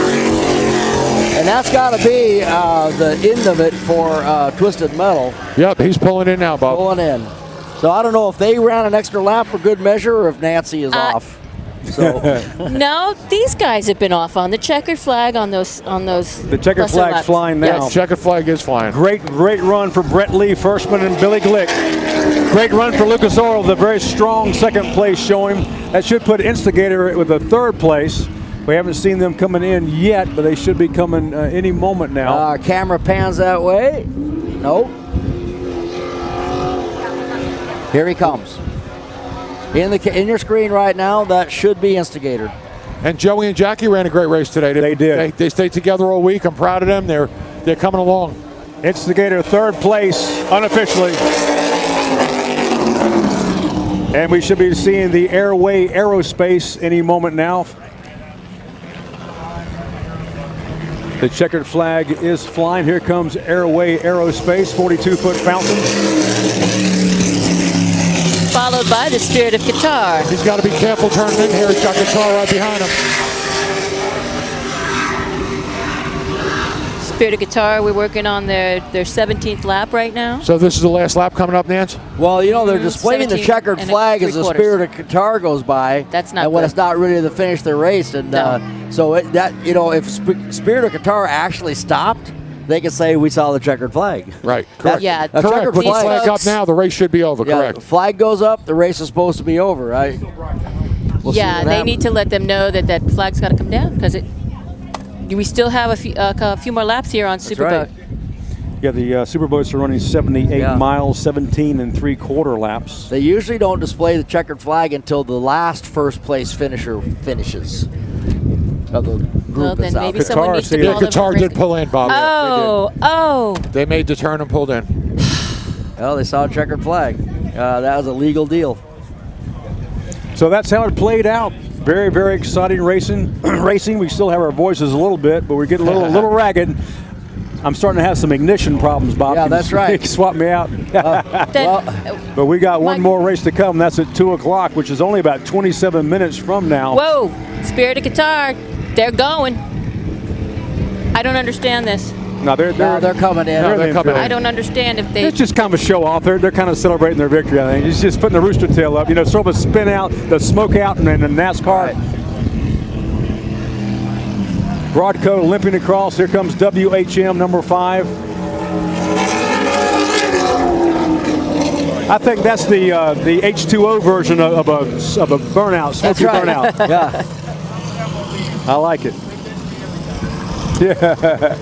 And that's got to be the end of it for Twisted Metal. Yep, he's pulling in now, Bob. Pulling in. So I don't know if they ran an extra lap for good measure or if Nancy is off. So no, these guys have been off on the checkered flag on those. The checkered flag's laps. flying now. Yes. Checkered flag is flying. Great run for Brett Lee, Firstman, and Billy Glick. Great run for Lucas Oil, the very strong second place showing. That should put Instigator with a third place. We haven't seen them coming in yet, but they should be coming any moment now. Camera pans that way. Nope. Here he comes. In your screen right now, that should be Instigator. And Joey and Jackie ran a great race today. They did. They stayed together all week. I'm proud of them. They're coming along. Instigator third place unofficially. And we should be seeing the Airway Aerospace any moment now. The checkered flag is flying. Here comes Airway Aerospace, 42-foot fountain. Followed by the Spirit of Guitar. He's got to be careful turning in here. He's got Guitar right behind him. Spirit of Guitar, we're working on their 17th lap right now. So this is the last lap coming up, Nance? Well, you know, they're displaying the checkered flag as the Spirit of Guitar goes by. That's not And when good. it's not ready to finish their race. And so if Spirit of Guitar actually stopped, they can say we saw the checkered flag. Right. Correct. Yeah. A checkered Put the flag up now. The race should be over. Correct. The flag goes up. The race is supposed to be over, right? We'll yeah, they need to let them know that flag's got to come down because we still have a few more laps here on Superboat. Right. Yeah, the Superboats are running 78 miles, 17 3/4 laps. They usually don't display the checkered flag until the last first place finisher finishes. Of the group Well, then maybe Qatar, someone needs to call them Guitar for did pull in, Bob. Oh. They made the turn and pulled in. Well, they saw a checkered flag. That was a legal deal. So that's how it played out. Very, very exciting racing. We still have our voices a little bit, but we're getting a little ragged. I'm starting to have some ignition problems, Bob. Yeah, that's right. You can swap me out. But we got one more race to come. That's at 2 o'clock, which is only about 27 minutes from now. Whoa, Spirit of Guitar. They're going. I don't understand this. No, they're coming in. They're coming in. I don't understand if they. It's just kind of a show off. They're kind of celebrating their victory, I think. It's just putting the rooster tail up. Sort of a spin out, the smoke out, and then the NASCAR. Broadcoat limping across. Here comes WHM number 5. I think that's the H2O version of a burnout, smoky burnout. Yeah. I like it. Yeah.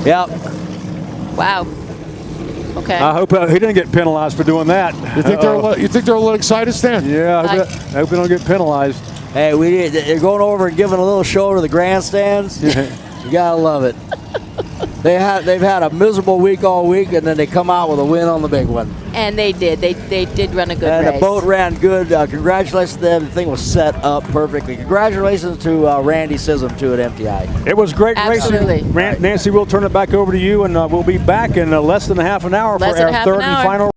Yep. Wow. Okay. I hope he didn't get penalized for doing that. You think they're a little excited, Stan? Yeah, I hope we don't get penalized. Hey, they're going over and giving a little show to the grandstands. You gotta love it. They've had a miserable week all week, and then they come out with a win on the big one. And they did. They did run a good race. And the boat ran good. Congratulations to them. The thing was set up perfectly. Congratulations to Randy Sissom, too, at MTI. It was great Absolutely. racing. Nancy, we'll turn it back over to you, and we'll be back in less than half an hour for our third and final